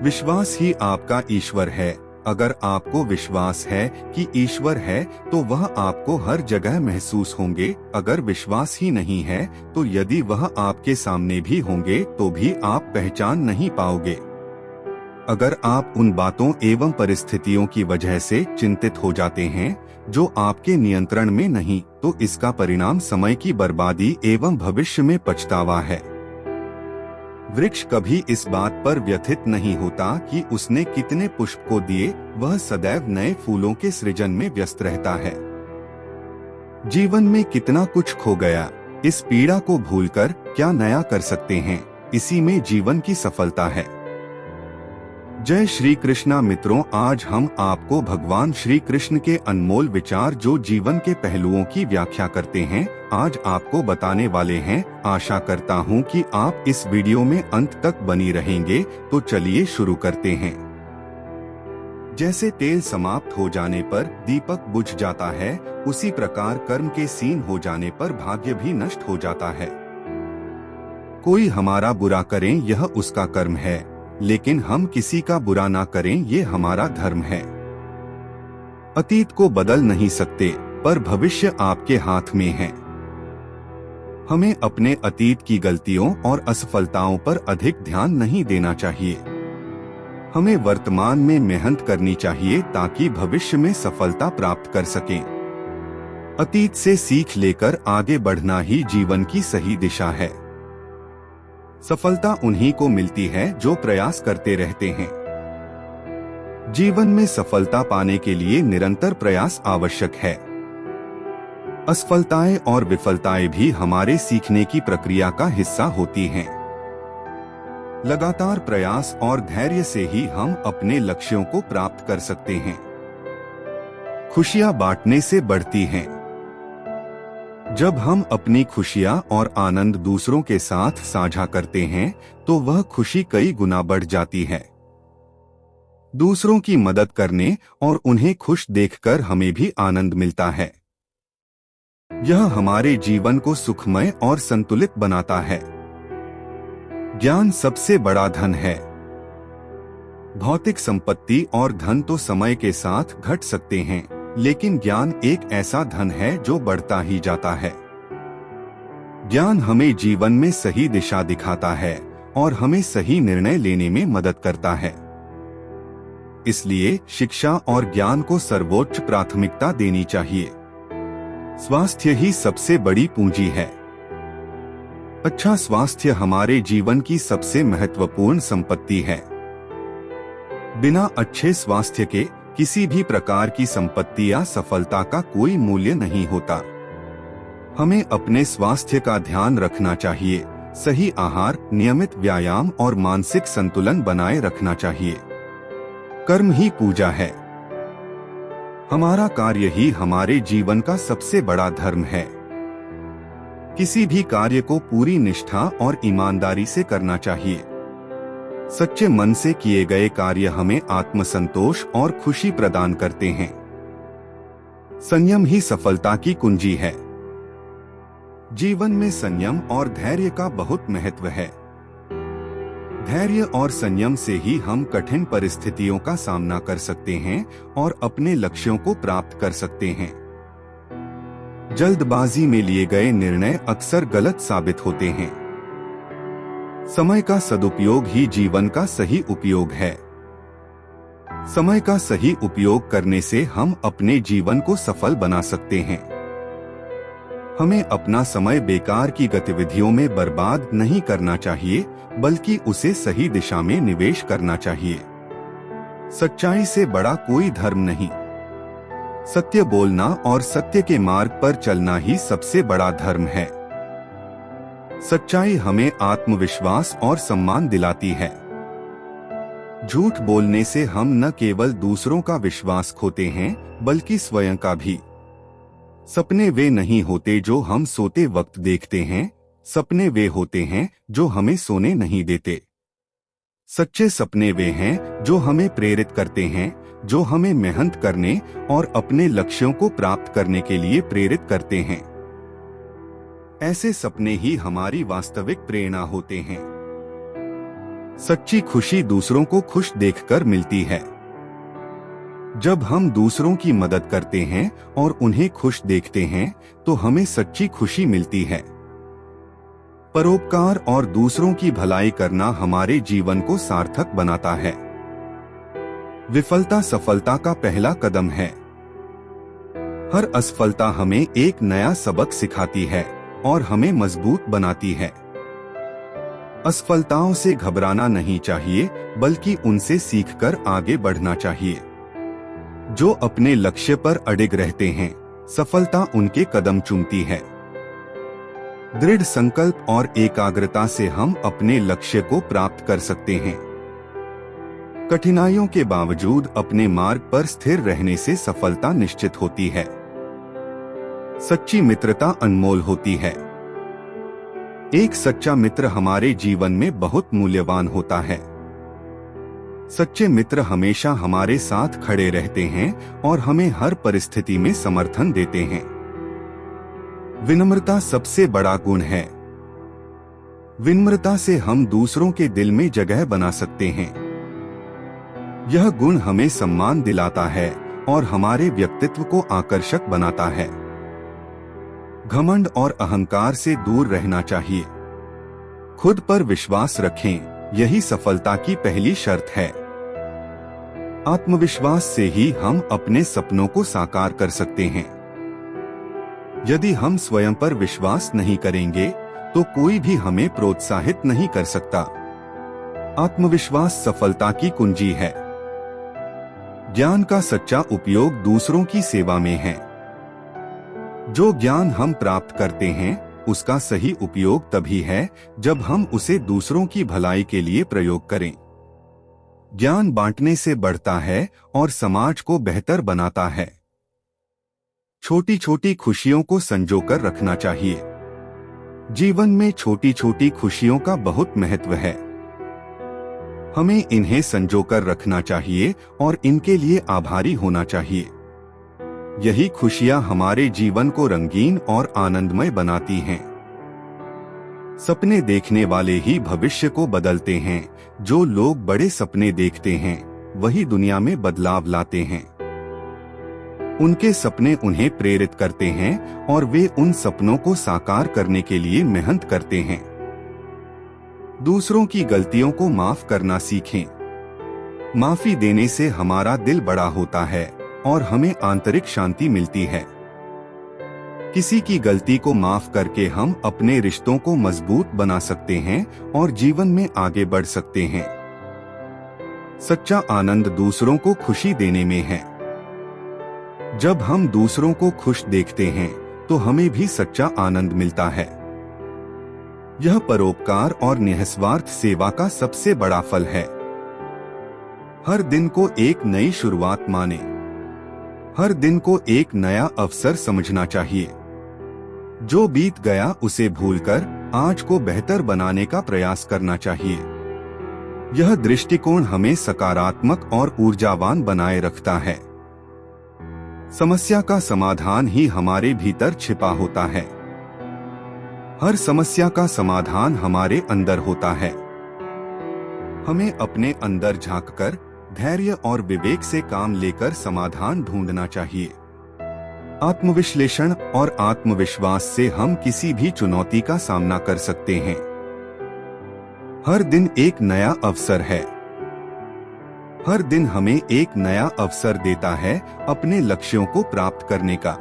विश्वास ही आपका ईश्वर है। अगर आपको विश्वास है कि ईश्वर है तो वह आपको हर जगह महसूस होंगे। अगर विश्वास ही नहीं है तो यदि वह आपके सामने भी होंगे तो भी आप पहचान नहीं पाओगे। अगर आप उन बातों एवं परिस्थितियों की वजह से चिंतित हो जाते हैं जो आपके नियंत्रण में नहीं, तो इसका परिणाम समय की बर्बादी एवं भविष्य में पछतावा है। वृक्ष कभी इस बात पर व्यथित नहीं होता कि उसने कितने पुष्प को दिए, वह सदैव नए फूलों के सृजन में व्यस्त रहता है। जीवन में कितना कुछ खो गया, इस पीड़ा को भूलकर क्या नया कर सकते हैं, इसी में जीवन की सफलता है। जय श्री कृष्णा मित्रों, आज हम आपको भगवान श्री कृष्ण के अनमोल विचार जो जीवन के पहलुओं की व्याख्या करते हैं, आज आपको बताने वाले हैं। आशा करता हूं कि आप इस वीडियो में अंत तक बनी रहेंगे। तो चलिए शुरू करते हैं। जैसे तेल समाप्त हो जाने पर दीपक बुझ जाता है, उसी प्रकार कर्म के सीन हो जाने पर भाग्य भी नष्ट हो जाता है। कोई हमारा बुरा करें यह उसका कर्म है, लेकिन हम किसी का बुरा ना करें ये हमारा धर्म है। अतीत को बदल नहीं सकते, पर भविष्य आपके हाथ में है। हमें अपने अतीत की गलतियों और असफलताओं पर अधिक ध्यान नहीं देना चाहिए। हमें वर्तमान में मेहनत करनी चाहिए ताकि भविष्य में सफलता प्राप्त कर सकें। अतीत से सीख लेकर आगे बढ़ना ही जीवन की सही दिशा है। सफलता उन्हीं को मिलती है जो प्रयास करते रहते हैं। जीवन में सफलता पाने के लिए निरंतर प्रयास आवश्यक है। असफलताएं और विफलताएं भी हमारे सीखने की प्रक्रिया का हिस्सा होती हैं। लगातार प्रयास और धैर्य से ही हम अपने लक्ष्यों को प्राप्त कर सकते हैं। खुशियां बांटने से बढ़ती हैं। जब हम अपनी खुशियां और आनंद दूसरों के साथ साझा करते हैं तो वह खुशी कई गुना बढ़ जाती है। दूसरों की मदद करने और उन्हें खुश देखकर हमें भी आनंद मिलता है। यह हमारे जीवन को सुखमय और संतुलित बनाता है। ज्ञान सबसे बड़ा धन है। भौतिक संपत्ति और धन तो समय के साथ घट सकते हैं, लेकिन ज्ञान एक ऐसा धन है जो बढ़ता ही जाता है। ज्ञान हमें जीवन में सही दिशा दिखाता है और हमें सही निर्णय लेने में मदद करता है। इसलिए शिक्षा और ज्ञान को सर्वोच्च प्राथमिकता देनी चाहिए। स्वास्थ्य ही सबसे बड़ी पूंजी है। अच्छा स्वास्थ्य हमारे जीवन की सबसे महत्वपूर्ण संपत्ति है। बिना अच्छे स्वास्थ्य के किसी भी प्रकार की संपत्ति या सफलता का कोई मूल्य नहीं होता। हमें अपने स्वास्थ्य का ध्यान रखना चाहिए। सही आहार, नियमित व्यायाम और मानसिक संतुलन बनाए रखना चाहिए। कर्म ही पूजा है। हमारा कार्य ही हमारे जीवन का सबसे बड़ा धर्म है। किसी भी कार्य को पूरी निष्ठा और ईमानदारी से करना चाहिए। सच्चे मन से किए गए कार्य हमें आत्मसंतोष और खुशी प्रदान करते हैं। संयम ही सफलता की कुंजी है। जीवन में संयम और धैर्य का बहुत महत्व है। धैर्य और संयम से ही हम कठिन परिस्थितियों का सामना कर सकते हैं और अपने लक्ष्यों को प्राप्त कर सकते हैं। जल्दबाजी में लिए गए निर्णय अक्सर गलत साबित होते हैं। समय का सदुपयोग ही जीवन का सही उपयोग है। समय का सही उपयोग करने से हम अपने जीवन को सफल बना सकते हैं। हमें अपना समय बेकार की गतिविधियों में बर्बाद नहीं करना चाहिए, बल्कि उसे सही दिशा में निवेश करना चाहिए। सच्चाई से बड़ा कोई धर्म नहीं। सत्य बोलना और सत्य के मार्ग पर चलना ही सबसे बड़ा धर्म है। सच्चाई हमें आत्मविश्वास और सम्मान दिलाती है। झूठ बोलने से हम न केवल दूसरों का विश्वास खोते हैं, बल्कि स्वयं का भी। सपने वे नहीं होते जो हम सोते वक्त देखते हैं, सपने वे होते हैं जो हमें सोने नहीं देते। सच्चे सपने वे हैं जो हमें प्रेरित करते हैं, जो हमें मेहनत करने और अपने लक्ष्यों को प्राप्त करने के लिए प्रेरित करते हैं। ऐसे सपने ही हमारी वास्तविक प्रेरणा होते हैं। सच्ची खुशी दूसरों को खुश देखकर मिलती है। जब हम दूसरों की मदद करते हैं और उन्हें खुश देखते हैं तो हमें सच्ची खुशी मिलती है। परोपकार और दूसरों की भलाई करना हमारे जीवन को सार्थक बनाता है। विफलता सफलता का पहला कदम है। हर असफलता हमें एक नया सबक सिखाती है और हमें मजबूत बनाती है। असफलताओं से घबराना नहीं चाहिए, बल्कि उनसे सीखकर आगे बढ़ना चाहिए। जो अपने लक्ष्य पर अडिग रहते हैं, सफलता उनके कदम चूमती है। दृढ़ संकल्प और एकाग्रता से हम अपने लक्ष्य को प्राप्त कर सकते हैं। कठिनाइयों के बावजूद अपने मार्ग पर स्थिर रहने से सफलता निश्चित होती है। सच्ची मित्रता अनमोल होती है। एक सच्चा मित्र हमारे जीवन में बहुत मूल्यवान होता है। सच्चे मित्र हमेशा हमारे साथ खड़े रहते हैं और हमें हर परिस्थिति में समर्थन देते हैं। विनम्रता सबसे बड़ा गुण है। विनम्रता से हम दूसरों के दिल में जगह बना सकते हैं। यह गुण हमें सम्मान दिलाता है और हमारे व्यक्तित्व को आकर्षक बनाता है। घमंड और अहंकार से दूर रहना चाहिए। खुद पर विश्वास रखें, यही सफलता की पहली शर्त है। आत्मविश्वास से ही हम अपने सपनों को साकार कर सकते हैं। यदि हम स्वयं पर विश्वास नहीं करेंगे तो कोई भी हमें प्रोत्साहित नहीं कर सकता। आत्मविश्वास सफलता की कुंजी है। ज्ञान का सच्चा उपयोग दूसरों की सेवा में है। जो ज्ञान हम प्राप्त करते हैं उसका सही उपयोग तभी है जब हम उसे दूसरों की भलाई के लिए प्रयोग करें। ज्ञान बांटने से बढ़ता है और समाज को बेहतर बनाता है। छोटी छोटी खुशियों को संजोकर रखना चाहिए। जीवन में छोटी छोटी खुशियों का बहुत महत्व है। हमें इन्हें संजोकर रखना चाहिए और इनके लिए आभारी होना चाहिए। यही खुशियां हमारे जीवन को रंगीन और आनंदमय बनाती हैं। सपने देखने वाले ही भविष्य को बदलते हैं। जो लोग बड़े सपने देखते हैं वही दुनिया में बदलाव लाते हैं। उनके सपने उन्हें प्रेरित करते हैं और वे उन सपनों को साकार करने के लिए मेहनत करते हैं। दूसरों की गलतियों को माफ करना सीखें। माफी देने से हमारा दिल बड़ा होता है और हमें आंतरिक शांति मिलती है। किसी की गलती को माफ करके हम अपने रिश्तों को मजबूत बना सकते हैं और जीवन में आगे बढ़ सकते हैं। सच्चा आनंद दूसरों को खुशी देने में है। जब हम दूसरों को खुश देखते हैं तो हमें भी सच्चा आनंद मिलता है। यह परोपकार और निस्वार्थ सेवा का सबसे बड़ा फल है। हर दिन को एक नई शुरुआत माने। हर दिन को एक नया अवसर समझना चाहिए। जो बीत गया उसे भूलकर आज को बेहतर बनाने का प्रयास करना चाहिए। यह दृष्टिकोण हमें सकारात्मक और ऊर्जावान बनाए रखता है। समस्या का समाधान ही हमारे भीतर छिपा होता है। हर समस्या का समाधान हमारे अंदर होता है। हमें अपने अंदर झांककर धैर्य और विवेक से काम लेकर समाधान ढूंढना चाहिए। आत्मविश्लेषण और आत्मविश्वास से हम किसी भी चुनौती का सामना कर सकते हैं। हर दिन एक नया अवसर है। हर दिन हमें एक नया अवसर देता है अपने लक्ष्यों को प्राप्त करने का।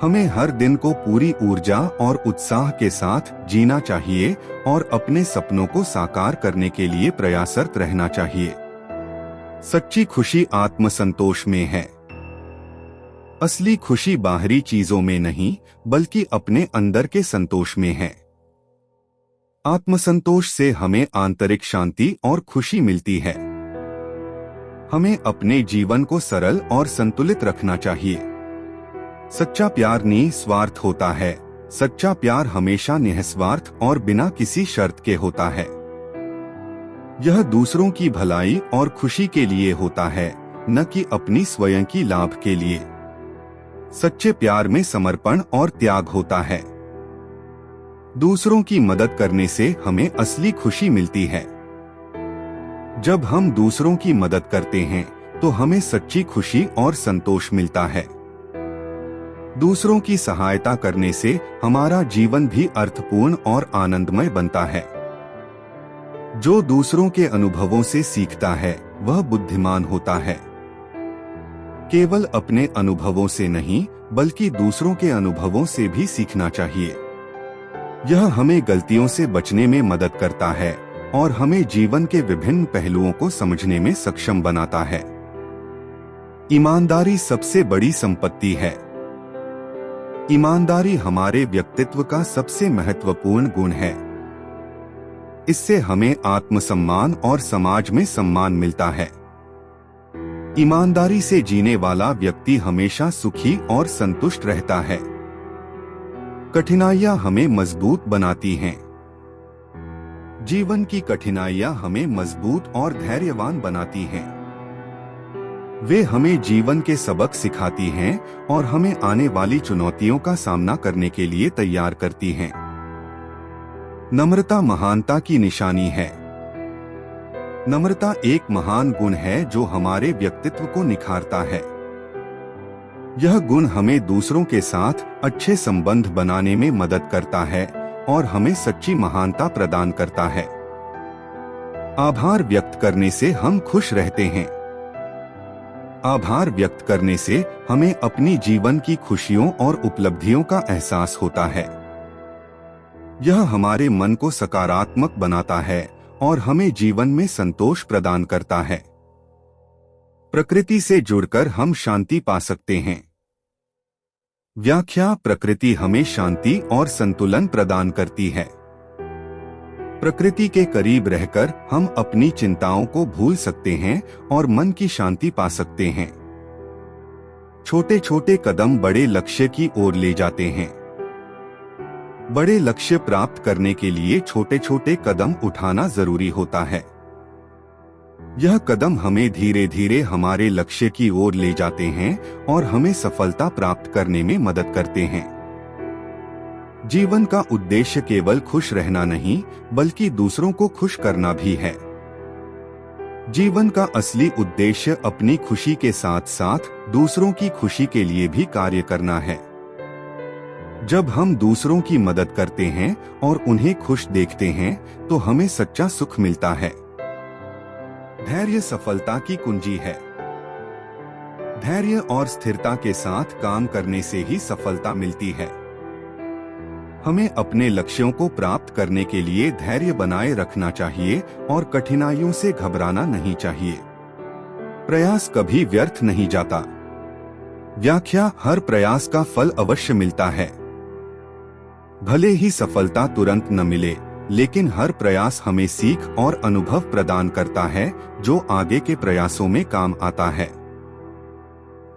हमें हर दिन को पूरी ऊर्जा और उत्साह के साथ जीना चाहिए और अपने सपनों को साकार करने के लिए प्रयासरत रहना चाहिए। सच्ची खुशी आत्मसंतोष में है। असली खुशी बाहरी चीजों में नहीं, बल्कि अपने अंदर के संतोष में है। आत्मसंतोष से हमें आंतरिक शांति और खुशी मिलती है। हमें अपने जीवन को सरल और संतुलित रखना चाहिए। सच्चा प्यार निस्वार्थ होता है। सच्चा प्यार हमेशा निस्वार्थ और बिना किसी शर्त के होता है। यह दूसरों की भलाई और खुशी के लिए होता है, न कि अपनी स्वयं की लाभ के लिए। सच्चे प्यार में समर्पण और त्याग होता है। दूसरों की मदद करने से हमें असली खुशी मिलती है। जब हम दूसरों की मदद करते हैं तो हमें सच्ची खुशी और संतोष मिलता है। दूसरों की सहायता करने से हमारा जीवन भी अर्थपूर्ण और आनंदमय बनता है। जो दूसरों के अनुभवों से सीखता है वह बुद्धिमान होता है। केवल अपने अनुभवों से नहीं बल्कि दूसरों के अनुभवों से भी सीखना चाहिए। यह हमें गलतियों से बचने में मदद करता है और हमें जीवन के विभिन्न पहलुओं को समझने में सक्षम बनाता है। ईमानदारी सबसे बड़ी संपत्ति है। ईमानदारी हमारे व्यक्तित्व का सबसे महत्वपूर्ण गुण है। इससे हमें आत्मसम्मान और समाज में सम्मान मिलता है। ईमानदारी से जीने वाला व्यक्ति हमेशा सुखी और संतुष्ट रहता है। कठिनाइयां हमें मजबूत बनाती हैं। जीवन की कठिनाइयां हमें मजबूत और धैर्यवान बनाती हैं। वे हमें जीवन के सबक सिखाती हैं और हमें आने वाली चुनौतियों का सामना करने के लिए तैयार करती हैं। नम्रता महानता की निशानी है। नम्रता एक महान गुण है जो हमारे व्यक्तित्व को निखारता है। यह गुण हमें दूसरों के साथ अच्छे संबंध बनाने में मदद करता है और हमें सच्ची महानता प्रदान करता है। आभार व्यक्त करने से हम खुश रहते हैं। आभार व्यक्त करने से हमें अपनी जीवन की खुशियों और उपलब्धियों का एहसास होता है। यह हमारे मन को सकारात्मक बनाता है और हमें जीवन में संतोष प्रदान करता है। प्रकृति से जुड़कर हम शांति पा सकते हैं। व्याख्या: प्रकृति हमें शांति और संतुलन प्रदान करती है। प्रकृति के करीब रहकर हम अपनी चिंताओं को भूल सकते हैं और मन की शांति पा सकते हैं। छोटे छोटे कदम बड़े लक्ष्य की ओर ले जाते हैं। बड़े लक्ष्य प्राप्त करने के लिए छोटे छोटे कदम उठाना जरूरी होता है। यह कदम हमें धीरे धीरे हमारे लक्ष्य की ओर ले जाते हैं और हमें सफलता प्राप्त करने में मदद करते हैं। जीवन का उद्देश्य केवल खुश रहना नहीं बल्कि दूसरों को खुश करना भी है। जीवन का असली उद्देश्य अपनी खुशी के साथ साथ दूसरों की खुशी के लिए भी कार्य करना है। जब हम दूसरों की मदद करते हैं और उन्हें खुश देखते हैं तो हमें सच्चा सुख मिलता है। धैर्य सफलता की कुंजी है। धैर्य और स्थिरता के साथ काम करने से ही सफलता मिलती है। हमें अपने लक्ष्यों को प्राप्त करने के लिए धैर्य बनाए रखना चाहिए और कठिनाइयों से घबराना नहीं चाहिए। प्रयास कभी व्यर्थ नहीं जाता। व्याख्या: हर प्रयास का फल अवश्य मिलता है। भले ही सफलता तुरंत न मिले, लेकिन हर प्रयास हमें सीख और अनुभव प्रदान करता है जो आगे के प्रयासों में काम आता है।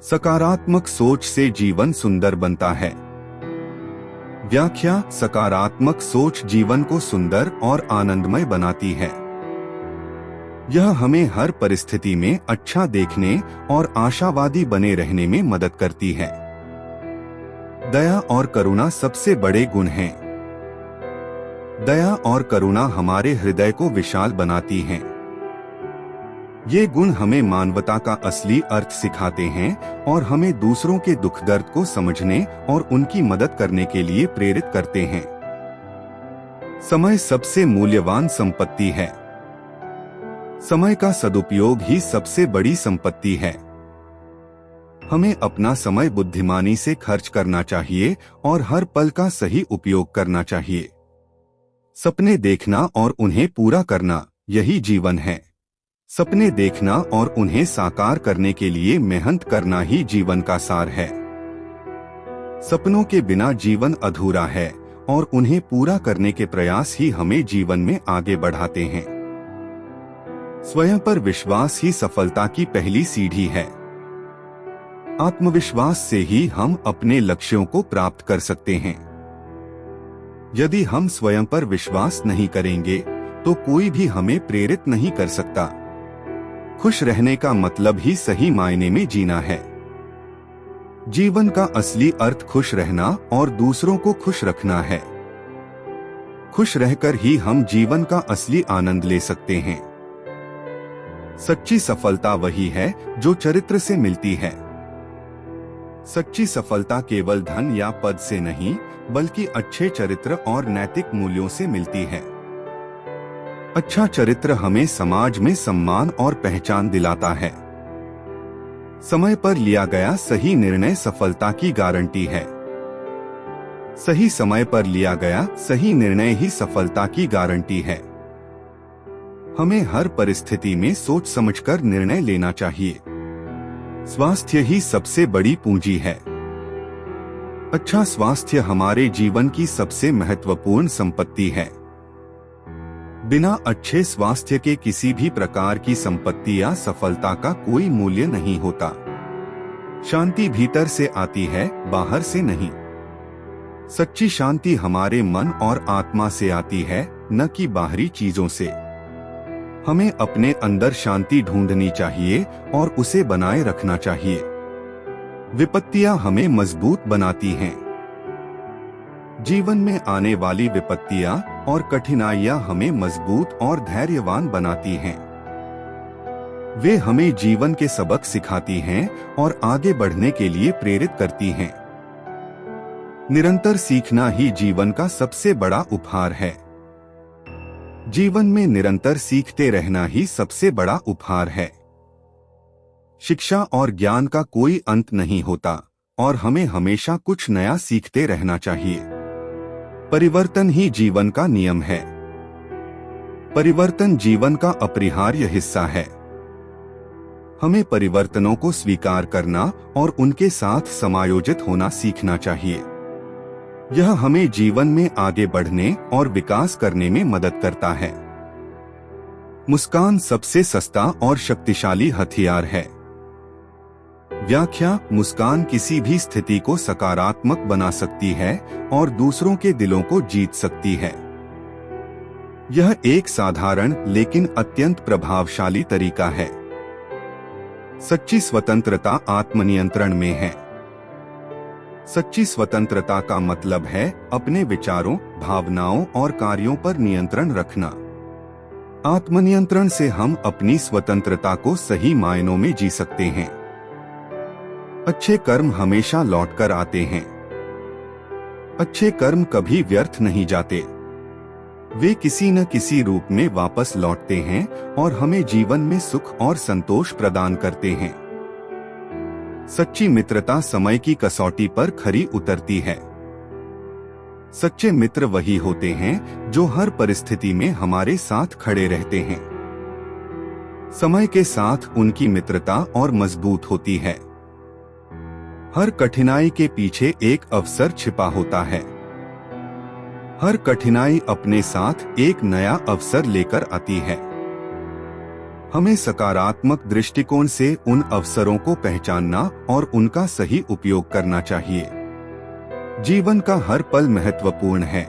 सकारात्मक सोच से जीवन सुंदर बनता है। व्याख्या: सकारात्मक सोच जीवन को सुंदर और आनंदमय बनाती है। यह हमें हर परिस्थिति में अच्छा देखने और आशावादी बने रहने में मदद करती है। दया और करुणा सबसे बड़े गुण हैं। दया और करुणा हमारे हृदय को विशाल बनाती हैं। ये गुण हमें मानवता का असली अर्थ सिखाते हैं और हमें दूसरों के दुख दर्द को समझने और उनकी मदद करने के लिए प्रेरित करते हैं। समय सबसे मूल्यवान संपत्ति है। समय का सदुपयोग ही सबसे बड़ी संपत्ति है। हमें अपना समय बुद्धिमानी से खर्च करना चाहिए और हर पल का सही उपयोग करना चाहिए। सपने देखना और उन्हें पूरा करना, यही जीवन है। सपने देखना और उन्हें साकार करने के लिए मेहनत करना ही जीवन का सार है। सपनों के बिना जीवन अधूरा है और उन्हें पूरा करने के प्रयास ही हमें जीवन में आगे बढ़ाते हैं। स्वयं पर विश्वास ही सफलता की पहली सीढ़ी है। आत्मविश्वास से ही हम अपने लक्ष्यों को प्राप्त कर सकते हैं। यदि हम स्वयं पर विश्वास नहीं करेंगे तो कोई भी हमें प्रेरित नहीं कर सकता। खुश रहने का मतलब ही सही मायने में जीना है। जीवन का असली अर्थ खुश रहना और दूसरों को खुश रखना है। खुश रहकर ही हम जीवन का असली आनंद ले सकते हैं। सच्ची सफलता वही है जो चरित्र से मिलती है। सच्ची सफलता केवल धन या पद से नहीं, बल्कि अच्छे चरित्र और नैतिक मूल्यों से मिलती है। अच्छा चरित्र हमें समाज में सम्मान और पहचान दिलाता है। समय पर लिया गया सही निर्णय सफलता की गारंटी है। सही समय पर लिया गया सही निर्णय ही सफलता की गारंटी है। हमें हर परिस्थिति में सोच समझकर निर्णय लेना चाहिए। स्वास्थ्य ही सबसे बड़ी पूंजी है। अच्छा स्वास्थ्य हमारे जीवन की सबसे महत्वपूर्ण संपत्ति है। बिना अच्छे स्वास्थ्य के किसी भी प्रकार की संपत्ति या सफलता का कोई मूल्य नहीं होता। शांति भीतर से आती है, बाहर से नहीं। सच्ची शांति हमारे मन और आत्मा से आती है, न कि बाहरी चीजों से। हमें अपने अंदर शांति ढूंढनी चाहिए और उसे बनाए रखना चाहिए। विपत्तियां हमें मजबूत बनाती हैं। जीवन में आने वाली विपत्तियां और कठिनाइयां हमें मजबूत और धैर्यवान बनाती हैं। वे हमें जीवन के सबक सिखाती हैं और आगे बढ़ने के लिए प्रेरित करती हैं। निरंतर सीखना ही जीवन का सबसे बड़ा उपहार है। जीवन में निरंतर सीखते रहना ही सबसे बड़ा उपहार है। शिक्षा और ज्ञान का कोई अंत नहीं होता और हमें हमेशा कुछ नया सीखते रहना चाहिए। परिवर्तन ही जीवन का नियम है। परिवर्तन जीवन का अपरिहार्य हिस्सा है। हमें परिवर्तनों को स्वीकार करना और उनके साथ समायोजित होना सीखना चाहिए। यह हमें जीवन में आगे बढ़ने और विकास करने में मदद करता है। मुस्कान सबसे सस्ता और शक्तिशाली हथियार है। व्याख्या: मुस्कान किसी भी स्थिति को सकारात्मक बना सकती है और दूसरों के दिलों को जीत सकती है। यह एक साधारण लेकिन अत्यंत प्रभावशाली तरीका है। सच्ची स्वतंत्रता आत्मनियंत्रण में है। सच्ची स्वतंत्रता का मतलब है अपने विचारों, भावनाओं और कार्यों पर नियंत्रण रखना। आत्मनियंत्रण से हम अपनी स्वतंत्रता को सही मायनों में जी सकते हैं। अच्छे कर्म हमेशा लौटकर आते हैं। अच्छे कर्म कभी व्यर्थ नहीं जाते। वे किसी न किसी रूप में वापस लौटते हैं और हमें जीवन में सुख और संतोष प्रदान करते हैं। सच्ची मित्रता समय की कसौटी पर खरी उतरती है। सच्चे मित्र वही होते हैं जो हर परिस्थिति में हमारे साथ खड़े रहते हैं। समय के साथ उनकी मित्रता और मजबूत होती है। हर कठिनाई के पीछे एक अवसर छिपा होता है। हर कठिनाई अपने साथ एक नया अवसर लेकर आती है। हमें सकारात्मक दृष्टिकोण से उन अवसरों को पहचानना और उनका सही उपयोग करना चाहिए। जीवन का हर पल महत्वपूर्ण है।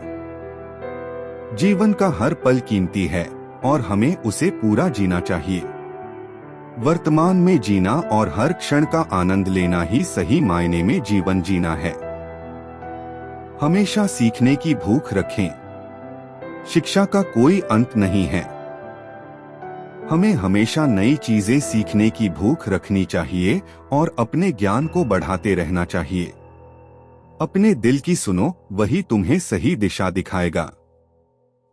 जीवन का हर पल कीमती है और हमें उसे पूरा जीना चाहिए। वर्तमान में जीना और हर क्षण का आनंद लेना ही सही मायने में जीवन जीना है। हमेशा सीखने की भूख रखें। शिक्षा का कोई अंत नहीं है। हमें हमेशा नई चीजें सीखने की भूख रखनी चाहिए और अपने ज्ञान को बढ़ाते रहना चाहिए। अपने दिल की सुनो, वही तुम्हें सही दिशा दिखाएगा।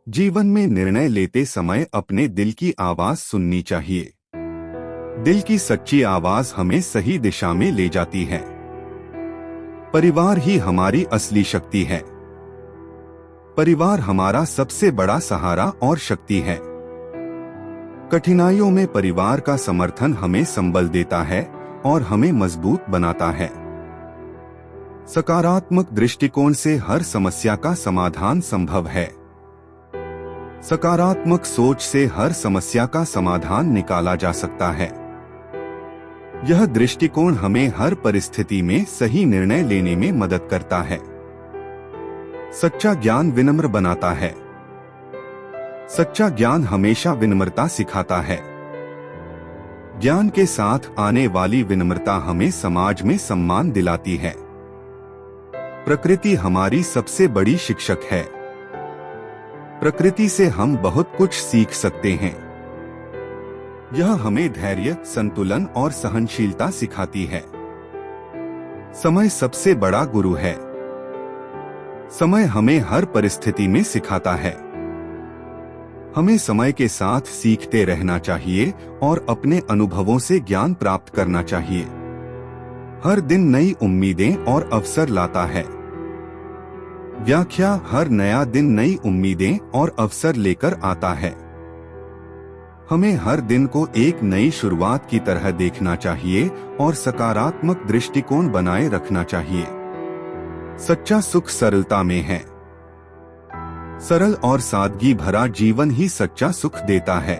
जीवन में निर्णय लेते समय अपने दिल की आवाज सुननी चाहिए। दिल की सच्ची आवाज हमें सही दिशा में ले जाती है। परिवार ही हमारी असली शक्ति है। परिवार हमारा सबसे बड़ा सहारा और शक्ति है। कठिनाइयों में परिवार का समर्थन हमें संबल देता है और हमें मजबूत बनाता है। सकारात्मक दृष्टिकोण से हर समस्या का समाधान संभव है। सकारात्मक सोच से हर समस्या का समाधान निकाला जा सकता है। यह दृष्टिकोण हमें हर परिस्थिति में सही निर्णय लेने में मदद करता है। सच्चा ज्ञान विनम्र बनाता है। सच्चा ज्ञान हमेशा विनम्रता सिखाता है। ज्ञान के साथ आने वाली विनम्रता हमें समाज में सम्मान दिलाती है। प्रकृति हमारी सबसे बड़ी शिक्षक है। प्रकृति से हम बहुत कुछ सीख सकते हैं। यह हमें धैर्य, संतुलन और सहनशीलता सिखाती है। समय सबसे बड़ा गुरु है। समय हमें हर परिस्थिति में सिखाता है। हमें समय के साथ सीखते रहना चाहिए और अपने अनुभवों से ज्ञान प्राप्त करना चाहिए। हर दिन नई उम्मीदें और अवसर लाता है। व्याख्या: हर नया दिन नई उम्मीदें और अवसर लेकर आता है। हमें हर दिन को एक नई शुरुआत की तरह देखना चाहिए और सकारात्मक दृष्टिकोण बनाए रखना चाहिए। सच्चा सुख सरलता में है। सरल और सादगी भरा जीवन ही सच्चा सुख देता है।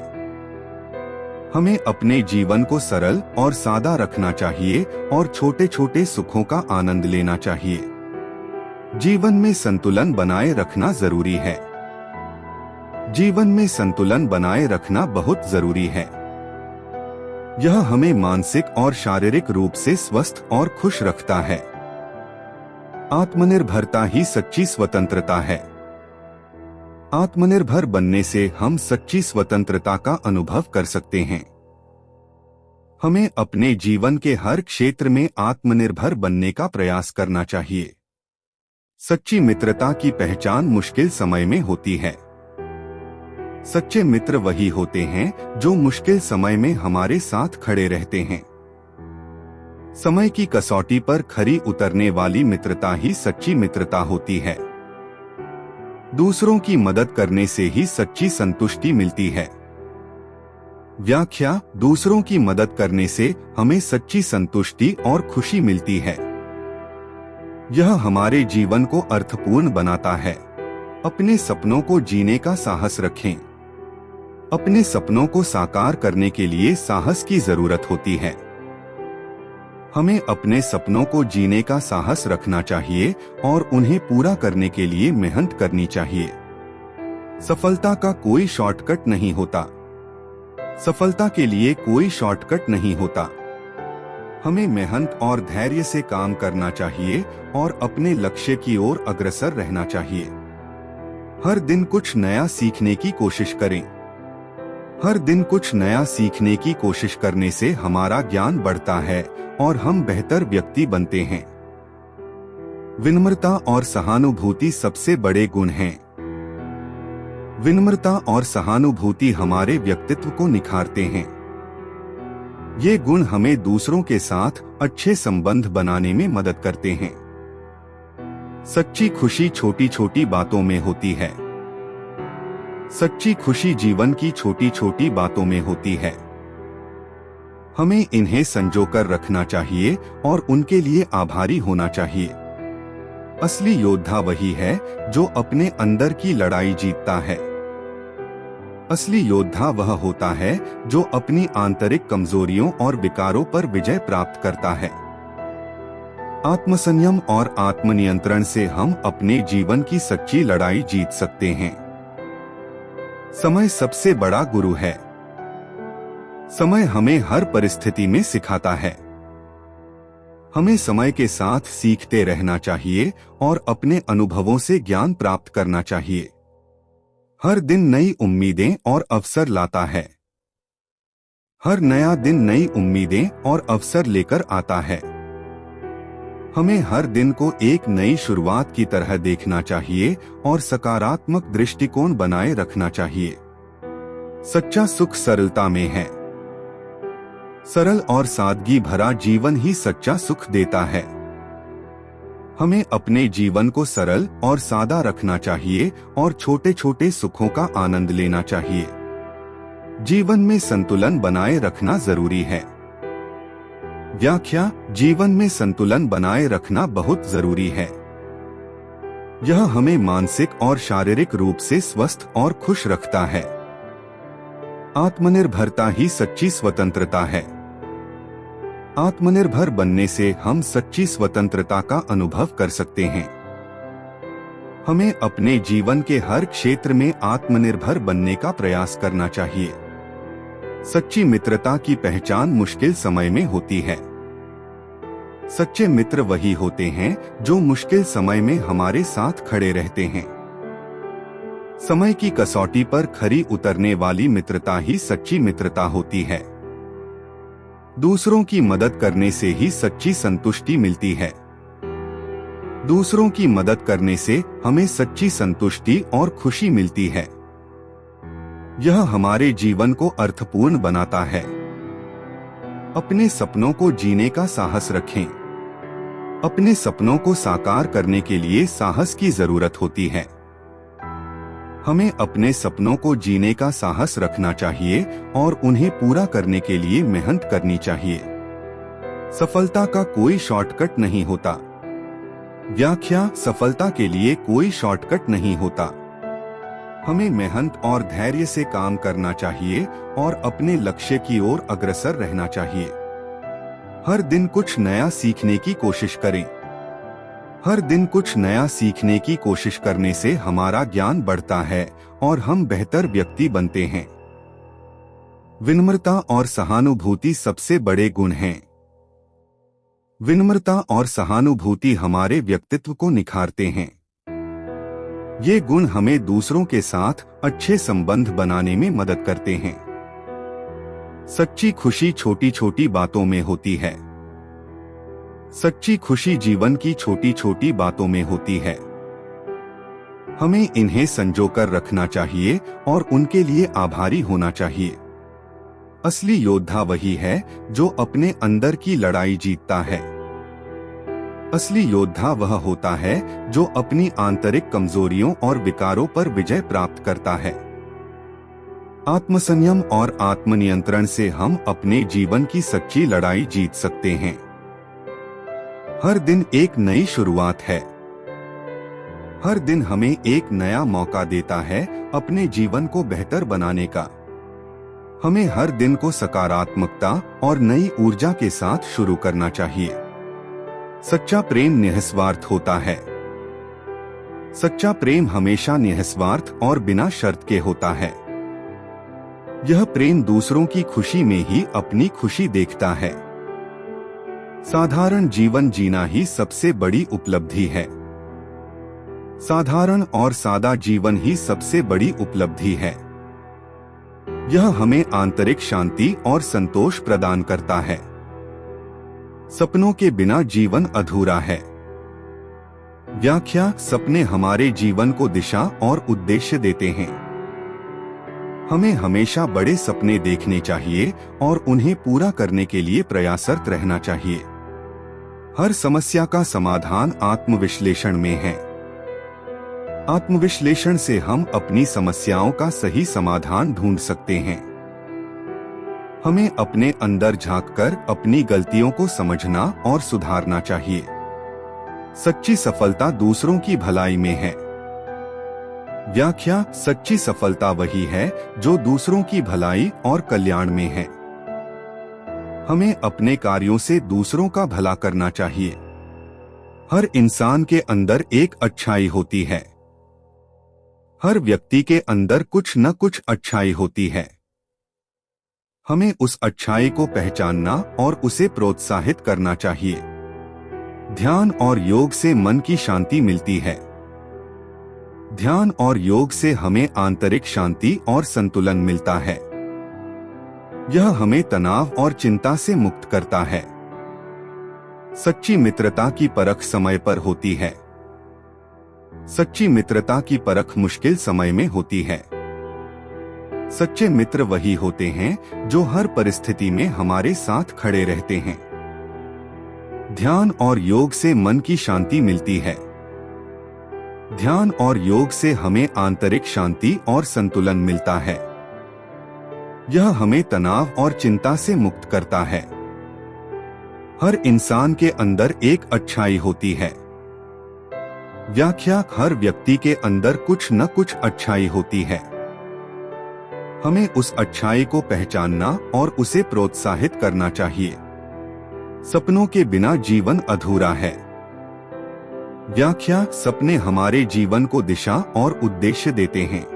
हमें अपने जीवन को सरल और सादा रखना चाहिए और छोटे छोटे सुखों का आनंद लेना चाहिए। जीवन में संतुलन बनाए रखना जरूरी है। जीवन में संतुलन बनाए रखना बहुत जरूरी है। यह हमें मानसिक और शारीरिक रूप से स्वस्थ और खुश रखता है। आत्मनिर्भरता ही सच्ची स्वतंत्रता है। आत्मनिर्भर बनने से हम सच्ची स्वतंत्रता का अनुभव कर सकते हैं। हमें अपने जीवन के हर क्षेत्र में आत्मनिर्भर बनने का प्रयास करना चाहिए। सच्ची मित्रता की पहचान मुश्किल समय में होती है। सच्चे मित्र वही होते हैं जो मुश्किल समय में हमारे साथ खड़े रहते हैं। समय की कसौटी पर खरी उतरने वाली मित्रता ही सच्ची मित्रता होती है। दूसरों की मदद करने से ही सच्ची संतुष्टि मिलती है। व्याख्या: दूसरों की मदद करने से हमें सच्ची संतुष्टि और खुशी मिलती है। यह हमारे जीवन को अर्थपूर्ण बनाता है। अपने सपनों को जीने का साहस रखें। अपने सपनों को साकार करने के लिए साहस की जरूरत होती है। हमें अपने सपनों को जीने का साहस रखना चाहिए और उन्हें पूरा करने के लिए मेहनत करनी चाहिए। सफलता का कोई शॉर्टकट नहीं होता। सफलता के लिए कोई शॉर्टकट नहीं होता। हमें मेहनत और धैर्य से काम करना चाहिए और अपने लक्ष्य की ओर अग्रसर रहना चाहिए। हर दिन कुछ नया सीखने की कोशिश करें। हर दिन कुछ नया सीखने की कोशिश करने से हमारा ज्ञान बढ़ता है और हम बेहतर व्यक्ति बनते हैं। विनम्रता और सहानुभूति सबसे बड़े गुण हैं। विनम्रता और सहानुभूति हमारे व्यक्तित्व को निखारते हैं। ये गुण हमें दूसरों के साथ अच्छे संबंध बनाने में मदद करते हैं। सच्ची खुशी छोटी छोटी बातों में होती है। सच्ची खुशी जीवन की छोटी छोटी बातों में होती है। हमें इन्हें संजोकर रखना चाहिए और उनके लिए आभारी होना चाहिए। असली योद्धा वही है जो अपने अंदर की लड़ाई जीतता है। असली योद्धा वह होता है जो अपनी आंतरिक कमजोरियों और विकारों पर विजय प्राप्त करता है। आत्मसंयम और आत्मनियंत्रण से हम अपने जीवन की सच्ची लड़ाई जीत सकते हैं। समय सबसे बड़ा गुरु है। समय हमें हर परिस्थिति में सिखाता है। हमें समय के साथ सीखते रहना चाहिए और अपने अनुभवों से ज्ञान प्राप्त करना चाहिए। हर दिन नई उम्मीदें और अवसर लाता है। हर नया दिन नई उम्मीदें और अवसर लेकर आता है। हमें हर दिन को एक नई शुरुआत की तरह देखना चाहिए और सकारात्मक दृष्टिकोण बनाए रखना चाहिए। सच्चा सुख सरलता में है। सरल और सादगी भरा जीवन ही सच्चा सुख देता है। हमें अपने जीवन को सरल और सादा रखना चाहिए और छोटे छोटे सुखों का आनंद लेना चाहिए। जीवन में संतुलन बनाए रखना जरूरी है। व्याख्या: जीवन में संतुलन बनाए रखना बहुत जरूरी है। यह हमें मानसिक और शारीरिक रूप से स्वस्थ और खुश रखता है। आत्मनिर्भरता ही सच्ची स्वतंत्रता है। आत्मनिर्भर बनने से हम सच्ची स्वतंत्रता का अनुभव कर सकते हैं। हमें अपने जीवन के हर क्षेत्र में आत्मनिर्भर बनने का प्रयास करना चाहिए। सच्ची मित्रता की पहचान मुश्किल समय में होती है। सच्चे मित्र वही होते हैं जो मुश्किल समय में हमारे साथ खड़े रहते हैं। समय की कसौटी पर खरी उतरने वाली मित्रता ही सच्ची मित्रता होती है। दूसरों की मदद करने से ही सच्ची संतुष्टि मिलती है। दूसरों की मदद करने से हमें सच्ची संतुष्टि और खुशी मिलती है। यह हमारे जीवन को अर्थपूर्ण बनाता है। अपने सपनों को जीने का साहस रखें। अपने सपनों को साकार करने के लिए साहस की जरूरत होती है। हमें अपने सपनों को जीने का साहस रखना चाहिए और उन्हें पूरा करने के लिए मेहनत करनी चाहिए। सफलता का कोई शॉर्टकट नहीं होता। व्याख्या: सफलता के लिए कोई शॉर्टकट नहीं होता। हमें मेहनत और धैर्य से काम करना चाहिए और अपने लक्ष्य की ओर अग्रसर रहना चाहिए। हर दिन कुछ नया सीखने की कोशिश करें। हर दिन कुछ नया सीखने की कोशिश करने से हमारा ज्ञान बढ़ता है और हम बेहतर व्यक्ति बनते हैं। विनम्रता और सहानुभूति सबसे बड़े गुण हैं। विनम्रता और सहानुभूति हमारे व्यक्तित्व को निखारते हैं। ये गुण हमें दूसरों के साथ अच्छे संबंध बनाने में मदद करते हैं। सच्ची खुशी छोटी छोटी बातों में होती है। सच्ची खुशी जीवन की छोटी छोटी बातों में होती है। हमें इन्हें संजोकर रखना चाहिए और उनके लिए आभारी होना चाहिए। असली योद्धा वही है जो अपने अंदर की लड़ाई जीतता है। असली योद्धा वह होता है जो अपनी आंतरिक कमजोरियों और विकारों पर विजय प्राप्त करता है। आत्मसंयम और आत्मनियंत्रण से हम अपने जीवन की सच्ची लड़ाई जीत सकते हैं। हर दिन एक नई शुरुआत है। हर दिन हमें एक नया मौका देता है अपने जीवन को बेहतर बनाने का। हमें हर दिन को सकारात्मकता और नई ऊर्जा के साथ शुरू करना चाहिए। सच्चा प्रेम निस्वार्थ होता है। सच्चा प्रेम हमेशा निस्वार्थ और बिना शर्त के होता है। यह प्रेम दूसरों की खुशी में ही अपनी खुशी देखता है। साधारण जीवन जीना ही सबसे बड़ी उपलब्धि है। साधारण और सादा जीवन ही सबसे बड़ी उपलब्धि है। यह हमें आंतरिक शांति और संतोष प्रदान करता है। सपनों के बिना जीवन अधूरा है। व्याख्या: सपने हमारे जीवन को दिशा और उद्देश्य देते हैं। हमें हमेशा बड़े सपने देखने चाहिए और उन्हें पूरा करने के लिए प्रयासरत रहना चाहिए। हर समस्या का समाधान आत्मविश्लेषण में है। आत्मविश्लेषण से हम अपनी समस्याओं का सही समाधान ढूंढ सकते हैं। हमें अपने अंदर झांककर अपनी गलतियों को समझना और सुधारना चाहिए। सच्ची सफलता दूसरों की भलाई में है। व्याख्या: सच्ची सफलता वही है जो दूसरों की भलाई और कल्याण में है। हमें अपने कार्यों से दूसरों का भला करना चाहिए। हर इंसान के अंदर एक अच्छाई होती है। हर व्यक्ति के अंदर कुछ न कुछ अच्छाई होती है। हमें उस अच्छाई को पहचानना और उसे प्रोत्साहित करना चाहिए। ध्यान और योग से मन की शांति मिलती है। ध्यान और योग से हमें आंतरिक शांति और संतुलन मिलता है। यह हमें तनाव और चिंता से मुक्त करता है। सच्ची मित्रता की परख समय पर होती है। सच्ची मित्रता की परख मुश्किल समय में होती है। सच्चे मित्र वही होते हैं जो हर परिस्थिति में हमारे साथ खड़े रहते हैं। ध्यान और योग से मन की शांति मिलती है। ध्यान और योग से हमें आंतरिक शांति और संतुलन मिलता है। यह हमें तनाव और चिंता से मुक्त करता है। हर इंसान के अंदर एक अच्छाई होती है। व्याख्या: हर व्यक्ति के अंदर कुछ न कुछ अच्छाई होती है। हमें उस अच्छाई को पहचानना और उसे प्रोत्साहित करना चाहिए। सपनों के बिना जीवन अधूरा है। व्याख्या: सपने हमारे जीवन को दिशा और उद्देश्य देते हैं।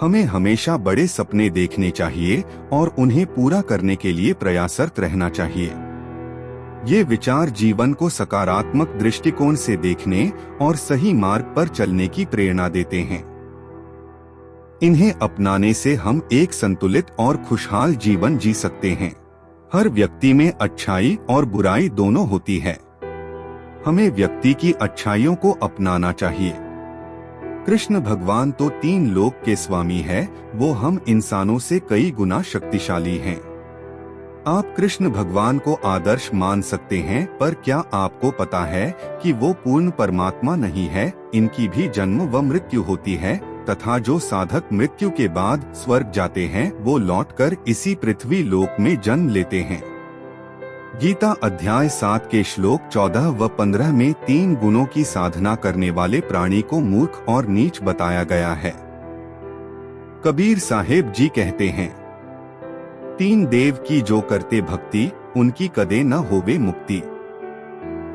हमें हमेशा बड़े सपने देखने चाहिए और उन्हें पूरा करने के लिए प्रयासरत रहना चाहिए। ये विचार जीवन को सकारात्मक दृष्टिकोण से देखने और सही मार्ग पर चलने की प्रेरणा देते हैं। इन्हें अपनाने से हम एक संतुलित और खुशहाल जीवन जी सकते हैं। हर व्यक्ति में अच्छाई और बुराई दोनों होती है। हमें व्यक्ति की अच्छाइयों को अपनाना चाहिए। कृष्ण भगवान तो 3 लोक के स्वामी है, वो हम इंसानों से कई गुना शक्तिशाली हैं। आप कृष्ण भगवान को आदर्श मान सकते हैं, पर क्या आपको पता है कि वो पूर्ण परमात्मा नहीं है? इनकी भी जन्म व मृत्यु होती है, तथा जो साधक मृत्यु के बाद स्वर्ग जाते हैं वो लौटकर इसी पृथ्वी लोक में जन्म लेते हैं। गीता अध्याय 7 के श्लोक 14 व 15 में 3 गुणों की साधना करने वाले प्राणी को मूर्ख और नीच बताया गया है। कबीर साहेब जी कहते हैं, 3 देव की जो करते भक्ति, उनकी कदे न होवे मुक्ति।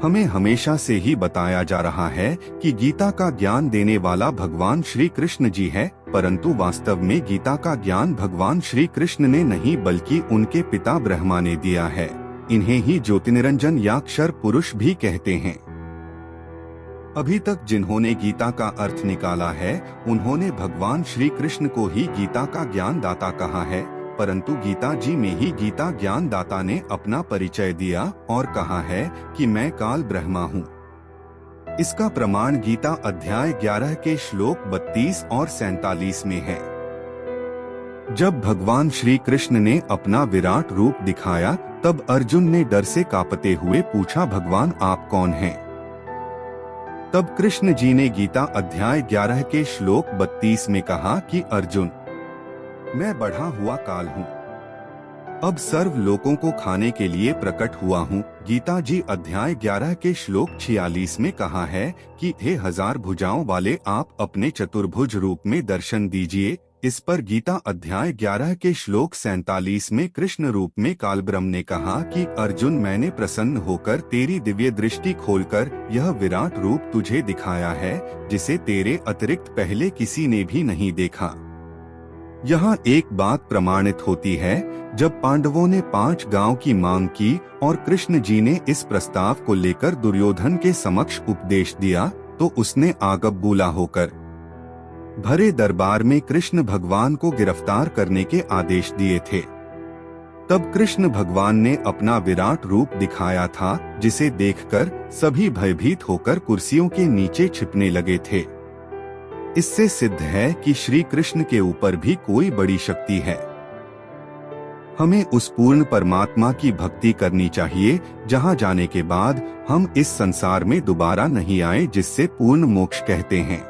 हमें हमेशा से ही बताया जा रहा है कि गीता का ज्ञान देने वाला भगवान श्री कृष्ण जी है, परंतु वास्तव में गीता का ज्ञान भगवान श्री कृष्ण ने नहीं बल्कि उनके पिता ब्रह्मा ने दिया है। इन्हें ही ज्योतिनिरंजन या अक्षर पुरुष भी कहते हैं। अभी तक जिन्होंने गीता का अर्थ निकाला है, उन्होंने भगवान श्री कृष्ण को ही गीता का ज्ञान दाता कहा है, परंतु गीता जी में ही गीता ज्ञान दाता ने अपना परिचय दिया और कहा है कि मैं काल ब्रह्मा हूँ। इसका प्रमाण गीता अध्याय 11 के श्लोक 32 और 47 में है। जब भगवान श्री कृष्ण ने अपना विराट रूप दिखाया, तब अर्जुन ने डर से कांपते हुए पूछा, भगवान आप कौन हैं? तब कृष्ण जी ने गीता अध्याय 11 के श्लोक 32 में कहा कि अर्जुन, मैं बढ़ा हुआ काल हूँ, अब सर्व लोकों को खाने के लिए प्रकट हुआ हूँ। गीता जी अध्याय 11 के श्लोक 46 में कहा है कि हे 1000 भुजाओं वाले, आप अपने चतुर्भुज रूप में दर्शन दीजिए। इस पर गीता अध्याय 11 के श्लोक 47 में कृष्ण रूप में कालब्रह्म ने कहा कि अर्जुन, मैंने प्रसन्न होकर तेरी दिव्य दृष्टि खोलकर यह विराट रूप तुझे दिखाया है, जिसे तेरे अतिरिक्त पहले किसी ने भी नहीं देखा। यहाँ एक बात प्रमाणित होती है, जब पांडवों ने 5 गांव की मांग की और कृष्ण जी ने इस प्रस्ताव को लेकर दुर्योधन के समक्ष उपदेश दिया, तो उसने आगबबूला होकर भरे दरबार में कृष्ण भगवान को गिरफ्तार करने के आदेश दिए थे। तब कृष्ण भगवान ने अपना विराट रूप दिखाया था, जिसे देखकर सभी भयभीत होकर कुर्सियों के नीचे छिपने लगे थे। इससे सिद्ध है कि श्री कृष्ण के ऊपर भी कोई बड़ी शक्ति है। हमें उस पूर्ण परमात्मा की भक्ति करनी चाहिए, जहां जाने के बाद हम इस संसार में दोबारा नहीं आए, जिससे पूर्ण मोक्ष कहते हैं।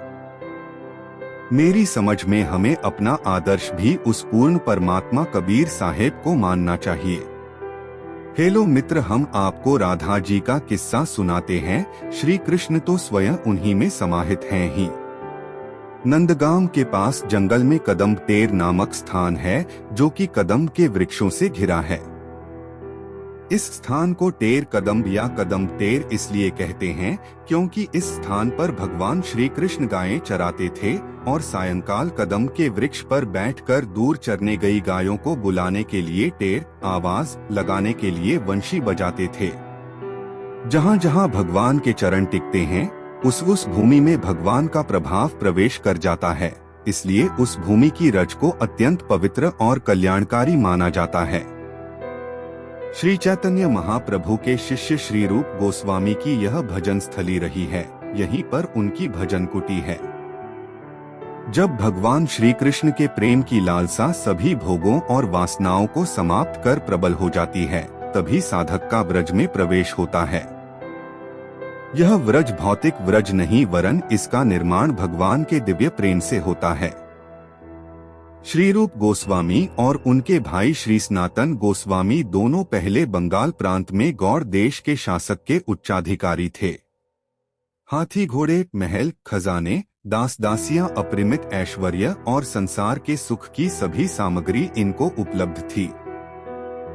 मेरी समझ में हमें अपना आदर्श भी उस पूर्ण परमात्मा कबीर साहेब को मानना चाहिए। हेलो मित्र, हम आपको राधा जी का किस्सा सुनाते हैं। श्री कृष्ण तो स्वयं उन्हीं में समाहित हैं ही। नंदगांव के पास जंगल में कदम्ब टेर नामक स्थान है, जो कि कदम्ब के वृक्षों से घिरा है। इस स्थान को टेर कदम्ब या कदम्ब टेर इसलिए कहते हैं क्योंकि इस स्थान पर भगवान श्री कृष्ण गायें चराते थे और सायंकाल कदम्ब के वृक्ष पर बैठकर दूर चरने गई गायों को बुलाने के लिए टेर आवाज लगाने के लिए वंशी बजाते थे। जहाँ जहाँ भगवान के चरण टिकते हैं, उस भूमि में भगवान का प्रभाव प्रवेश कर जाता है, इसलिए उस भूमि की रज को अत्यंत पवित्र और कल्याणकारी माना जाता है। श्री चैतन्य महाप्रभु के शिष्य श्री रूप गोस्वामी की यह भजन स्थली रही है। यहीं पर उनकी भजन कुटी है। जब भगवान श्री कृष्ण के प्रेम की लालसा सभी भोगों और वासनाओं को समाप्त कर प्रबल हो जाती है, तभी साधक का व्रज में प्रवेश होता है। यह व्रज भौतिक व्रज नहीं, वरन इसका निर्माण भगवान के दिव्य प्रेम से होता है। श्री रूप गोस्वामी और उनके भाई श्री सनातन गोस्वामी दोनों पहले बंगाल प्रांत में गौड़ देश के शासक के उच्चाधिकारी थे। हाथी घोड़े, महल, खजाने, दास दासियां, अपरिमित ऐश्वर्य और संसार के सुख की सभी सामग्री इनको उपलब्ध थी।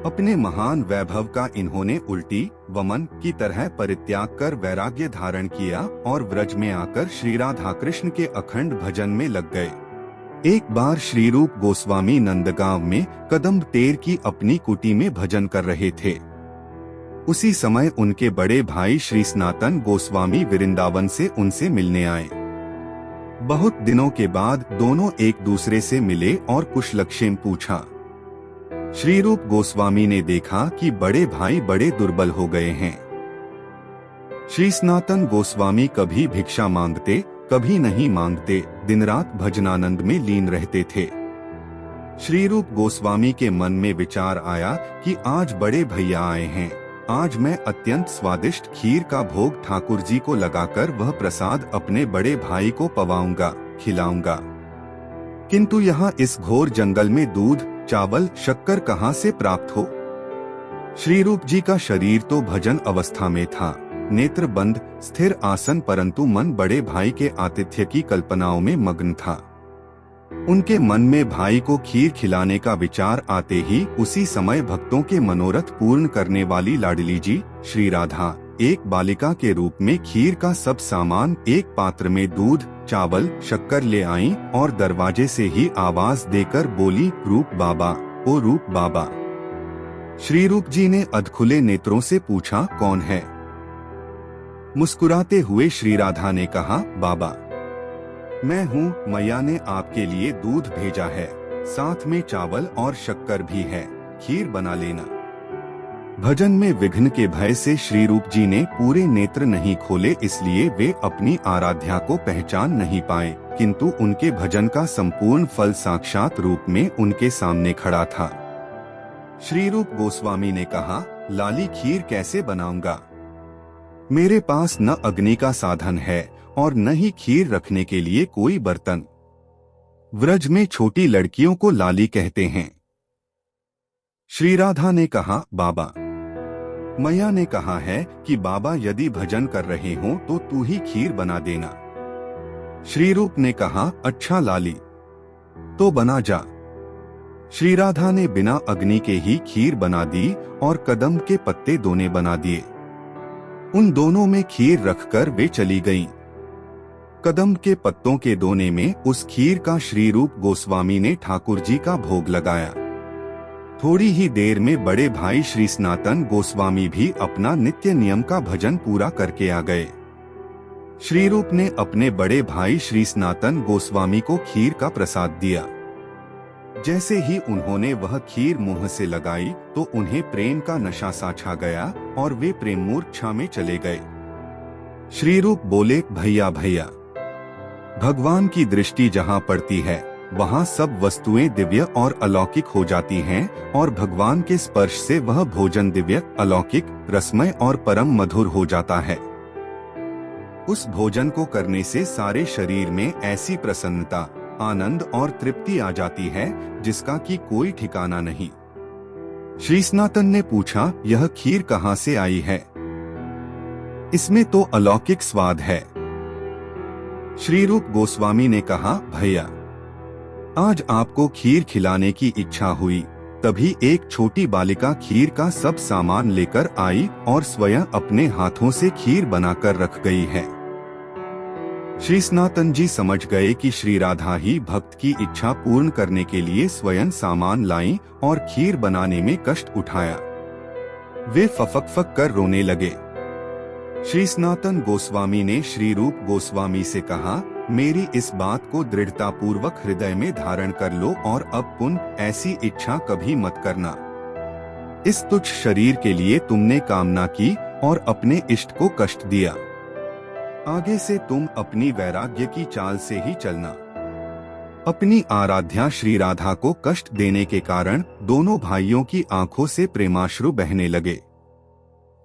अपने महान वैभव का इन्होंने उल्टी वमन की तरह परित्याग कर वैराग्य धारण किया और व्रज में आकर श्री राधा कृष्ण के अखंड भजन में लग गए। एक बार श्री रूप गोस्वामी नंदगांव में कदम्ब टेर की अपनी कुटी में भजन कर रहे थे। उसी समय उनके बड़े भाई श्री सनातन गोस्वामी वृंदावन से उनसे मिलने आए। बहुत दिनों के बाद दोनों एक दूसरे से मिले और कुशलक्षेम पूछा। श्री रूप गोस्वामी ने देखा कि बड़े भाई बड़े दुर्बल हो गए हैं। श्री सनातन गोस्वामी कभी भिक्षा मांगते, कभी नहीं मांगते, दिन रात भजनानंद में लीन रहते थे। श्री रूप गोस्वामी के मन में विचार आया कि आज बड़े भैया आए हैं, आज मैं अत्यंत स्वादिष्ट खीर का भोग ठाकुर जी को लगाकर वह प्रसाद अपने बड़े भाई को पवाऊंगा, खिलाऊंगा। किंतु यहाँ इस घोर जंगल में दूध, चावल, शक्कर कहाँ से प्राप्त हो? श्री रूप जी का शरीर तो भजन अवस्था में था, नेत्र बंद, स्थिर आसन, परंतु मन बड़े भाई के आतिथ्य की कल्पनाओं में मग्न था। उनके मन में भाई को खीर खिलाने का विचार आते ही उसी समय भक्तों के मनोरथ पूर्ण करने वाली लाडली जी श्री राधा एक बालिका के रूप में खीर का सब सामान एक पात्र में दूध, चावल, शक्कर ले आईं और दरवाजे से ही आवाज देकर बोली, रूप बाबा, ओ रूप बाबा। श्री रूप जी ने अधखुले नेत्रों से पूछा, कौन है? मुस्कुराते हुए श्री राधा ने कहा, बाबा मैं हूँ, मैया ने आपके लिए दूध भेजा है, साथ में चावल और शक्कर भी है, खीर बना लेना। भजन में विघ्न के भय से श्री रूप जी ने पूरे नेत्र नहीं खोले, इसलिए वे अपनी आराध्या को पहचान नहीं पाए, किंतु उनके भजन का संपूर्ण फल साक्षात रूप में उनके सामने खड़ा था। श्री रूप गोस्वामी ने कहा, लाली खीर कैसे बनाऊंगा? मेरे पास न अग्नि का साधन है और न ही खीर रखने के लिए कोई बर्तन। व्रज में छोटी लड़कियों को लाली कहते हैं। श्री राधा ने कहा, बाबा मैया ने कहा है कि बाबा यदि भजन कर रहे हो तो तू ही खीर बना देना। श्री रूप ने कहा, अच्छा लाली, तो बना जा। श्री राधा ने बिना अग्नि के ही खीर बना दी और कदम के पत्ते दोने बना दिए। उन दोनों में खीर रखकर वे चली गईं। कदम के पत्तों के दोने में उस खीर का श्री रूप गोस्वामी ने ठाकुर जी का भोग लगाया। थोड़ी ही देर में बड़े भाई श्री सनातन गोस्वामी भी अपना नित्य नियम का भजन पूरा करके आ गए। श्री रूप ने अपने बड़े भाई श्री सनातन गोस्वामी को खीर का प्रसाद दिया। जैसे ही उन्होंने वह खीर मुंह से लगाई तो उन्हें प्रेम का नशा सा छा गया और वे प्रेम मूर्छा में चले गए। श्री रूप बोले, भैया भैया, भगवान की दृष्टि जहाँ पड़ती है वहाँ सब वस्तुएं दिव्य और अलौकिक हो जाती हैं और भगवान के स्पर्श से वह भोजन दिव्य, अलौकिक, रसमय और परम मधुर हो जाता है। उस भोजन को करने से सारे शरीर में ऐसी प्रसन्नता, आनंद और तृप्ति आ जाती है जिसका कि कोई ठिकाना नहीं। श्री सनातन ने पूछा, यह खीर कहाँ से आई है? इसमें तो अलौकिक स्वाद है। श्री रूप गोस्वामी ने कहा, भैया आज आपको खीर खिलाने की इच्छा हुई, तभी एक छोटी बालिका खीर का सब सामान लेकर आई और स्वयं अपने हाथों से खीर बनाकर रख गई है। श्री सनातन जी समझ गए कि श्री राधा ही भक्त की इच्छा पूर्ण करने के लिए स्वयं सामान लाई और खीर बनाने में कष्ट उठाया। वे फफक कर रोने लगे। श्री सनातन गोस्वामी ने श्री रूप गोस्वामी से कहा, मेरी इस बात को दृढ़ता पूर्वक हृदय में धारण कर लो और अब पुनः ऐसी इच्छा कभी मत करना। इस तुच्छ शरीर के लिए तुमने कामना की और अपने इष्ट को कष्ट दिया। आगे से तुम अपनी वैराग्य की चाल से ही चलना। अपनी आराध्या श्री राधा को कष्ट देने के कारण दोनों भाइयों की आंखों से प्रेमाश्रु बहने लगे।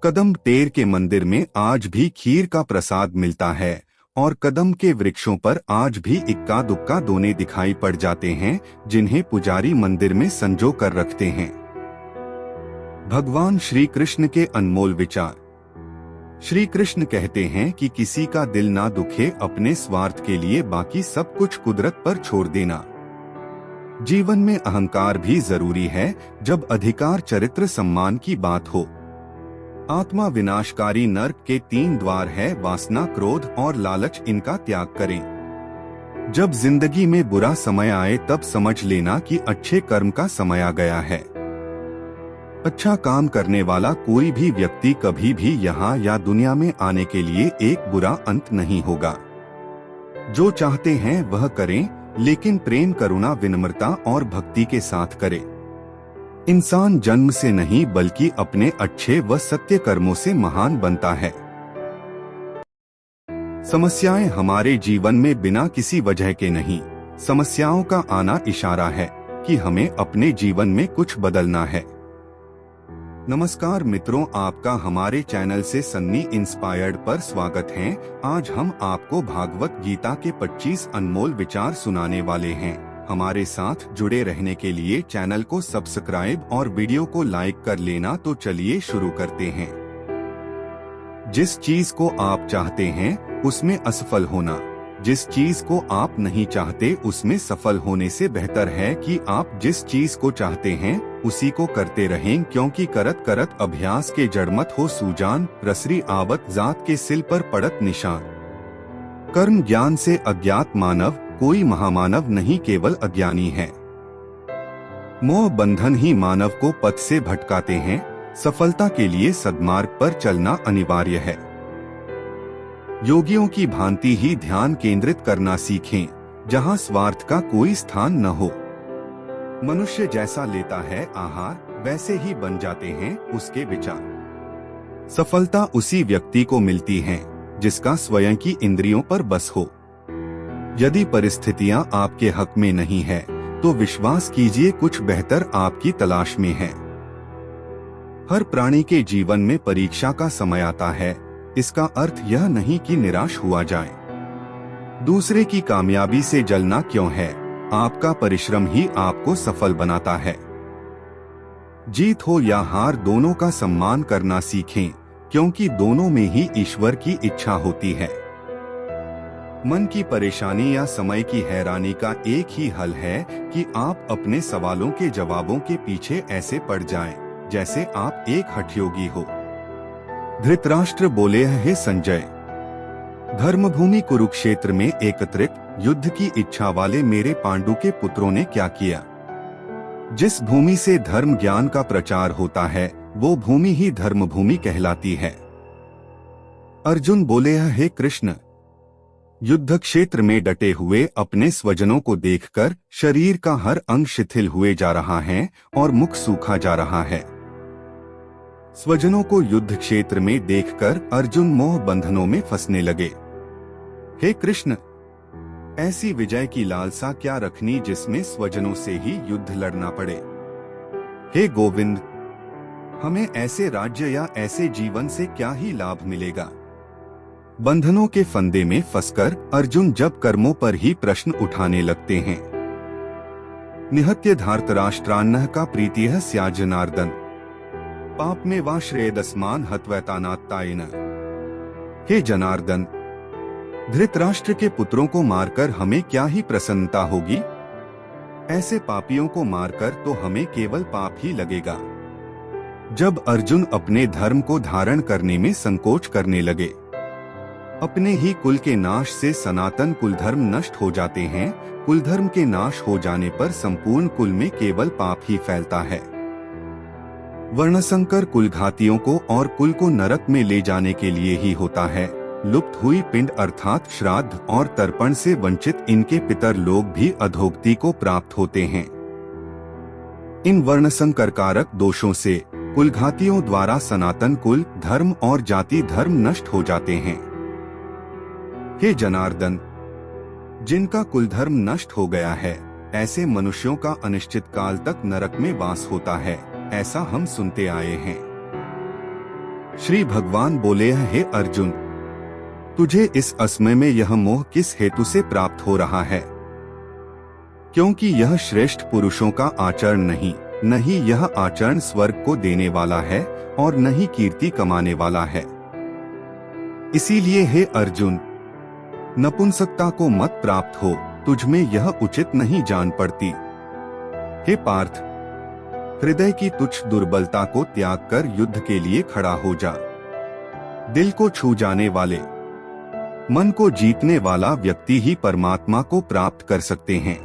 कदम टेर के मंदिर में आज भी खीर का प्रसाद मिलता है और कदम के वृक्षों पर आज भी इक्का दुक्का दोने दिखाई पड़ जाते हैं, जिन्हें पुजारी मंदिर में संजो कर रखते हैं। भगवान श्री कृष्ण के अनमोल विचार। श्री कृष्ण कहते हैं कि किसी का दिल ना दुखे, अपने स्वार्थ के लिए बाकी सब कुछ कुदरत पर छोड़ देना। जीवन में अहंकार भी जरूरी है जब अधिकार, चरित्र, सम्मान की बात हो। आत्मा विनाशकारी नरक के 3 द्वार है, वासना, क्रोध और लालच, इनका त्याग करें। जब जिंदगी में बुरा समय आए तब समझ लेना कि अच्छे कर्म का समय आ गया है। अच्छा काम करने वाला कोई भी व्यक्ति कभी भी यहाँ या दुनिया में आने के लिए एक बुरा अंत नहीं होगा। जो चाहते हैं वह करें, लेकिन प्रेम, करुणा, विनम्रता और भक्ति के साथ करें। इंसान जन्म से नहीं बल्कि अपने अच्छे व सत्य कर्मों से महान बनता है। समस्याएं हमारे जीवन में बिना किसी वजह के नहीं, समस्याओं का आना इशारा है कि हमें अपने जीवन में कुछ बदलना है। नमस्कार मित्रों, आपका हमारे चैनल से सन्नी इंस्पायर्ड पर स्वागत है। आज हम आपको भागवत गीता के 25 अनमोल विचार सुनाने वाले हैं। हमारे साथ जुड़े रहने के लिए चैनल को सब्सक्राइब और वीडियो को लाइक कर लेना। तो चलिए शुरू करते हैं। जिस चीज को आप चाहते हैं उसमें असफल होना, जिस चीज को आप नहीं चाहते उसमें सफल होने से बेहतर है कि आप जिस चीज को चाहते हैं उसी को करते रहें, क्योंकि करत करत अभ्यास के जड़मत हो सूजान, रसरी आवत जात के सिल पर पड़त निशान। कर्म ज्ञान से अज्ञात मानव कोई महामानव नहीं, केवल अज्ञानी है। मोह बंधन ही मानव को पथ से भटकाते हैं। सफलता के लिए सद्मार्ग पर चलना अनिवार्य है। योगियों की भांति ही ध्यान केंद्रित करना सीखें, जहां स्वार्थ का कोई स्थान न हो। मनुष्य जैसा लेता है आहार, वैसे ही बन जाते हैं उसके विचार। सफलता उसी व्यक्ति को मिलती है जिसका स्वयं की इंद्रियों पर बस हो। यदि परिस्थितियां आपके हक में नहीं है तो विश्वास कीजिए कुछ बेहतर आपकी तलाश में है। हर प्राणी के जीवन में परीक्षा का समय आता है। इसका अर्थ यह नहीं कि निराश हुआ जाए। दूसरे की कामयाबी से जलना क्यों है? आपका परिश्रम ही आपको सफल बनाता है। जीत हो या हार, दोनों का सम्मान करना सीखें, क्योंकि दोनों में ही ईश्वर की इच्छा होती है। मन की परेशानी या समय की हैरानी का एक ही हल है कि आप अपने सवालों के जवाबों के पीछे ऐसे पड़ जाएं, जैसे आप एक हठयोगी हो। धृतराष्ट्र बोले, हे संजय, धर्मभूमि कुरुक्षेत्र में एकत्रित युद्ध की इच्छा वाले मेरे पांडु के पुत्रों ने क्या किया? जिस भूमि से धर्म ज्ञान का प्रचार होता है वो भूमि ही धर्मभूमि कहलाती है। अर्जुन बोले, हे कृष्ण, युद्ध क्षेत्र में डटे हुए अपने स्वजनों को देखकर शरीर का हर अंग शिथिल हुए जा रहा है और मुख सूखा जा रहा है। स्वजनों को युद्ध क्षेत्र में देखकर अर्जुन मोह बंधनों में फंसने लगे। हे कृष्ण, ऐसी विजय की लालसा क्या रखनी जिसमें स्वजनों से ही युद्ध लड़ना पड़े? हे गोविंद, हमें ऐसे राज्य या ऐसे जीवन से क्या ही लाभ मिलेगा? बंधनों के फंदे में फंसकर अर्जुन जब कर्मों पर ही प्रश्न उठाने लगते हैं। निहत्य धार्तराष्ट्रान्नः का प्रीतिः स्यात् जनार्दन, पाप में वा श्रेयदस्मान हत्वैतानात्तायेन। हे जनार्दन, धृतराष्ट्र के पुत्रों को मारकर हमें क्या ही प्रसन्नता होगी? ऐसे पापियों को मारकर तो हमें केवल पाप ही लगेगा। जब अर्जुन अपने धर्म को धारण करने में संकोच करने लगे, अपने ही कुल के नाश से सनातन कुल धर्म नष्ट हो जाते हैं। कुल धर्म के नाश हो जाने पर संपूर्ण कुल में केवल पाप ही फैलता है। वर्णसंकर कुल घातियों को और कुल को नरक में ले जाने के लिए ही होता है। लुप्त हुई पिंड अर्थात श्राद्ध और तर्पण से वंचित इनके पितर लोग भी अधोगति को प्राप्त होते हैं। इन वर्णसंकर कारक दोषों से कुलघातियों द्वारा सनातन कुल धर्म और जाति धर्म नष्ट हो जाते हैं। हे जनार्दन, जिनका कुल धर्म नष्ट हो गया है ऐसे मनुष्यों का अनिश्चित काल तक नरक में वास होता है, ऐसा हम सुनते आए हैं। श्री भगवान बोले, हे अर्जुन, तुझे इस असमय में यह मोह किस हेतु से प्राप्त हो रहा है? क्योंकि यह श्रेष्ठ पुरुषों का आचरण नहीं, न ही यह आचरण स्वर्ग को देने वाला है और न ही कीर्ति कमाने वाला है। इसीलिए हे अर्जुन, नपुंसकता को मत प्राप्त हो, तुझमें यह उचित नहीं जान पड़ती। हे पार्थ, हृदय की तुच्छ दुर्बलता को त्याग कर युद्ध के लिए खड़ा हो जा। दिल को छू जाने वाले, मन को जीतने वाला व्यक्ति ही परमात्मा को प्राप्त कर सकते हैं।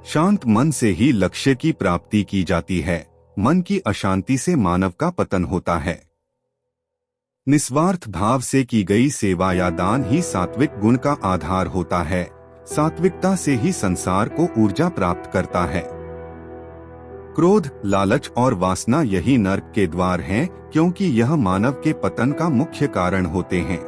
शांत मन से ही लक्ष्य की प्राप्ति की जाती है। मन की अशांति से मानव का पतन होता है। निस्वार्थ भाव से की गई सेवा या दान ही सात्विक गुण का आधार होता है। सात्विकता से ही संसार को ऊर्जा प्राप्त करता है। क्रोध, लालच और वासना यही नरक के द्वार हैं, क्योंकि यह मानव के पतन का मुख्य कारण होते हैं।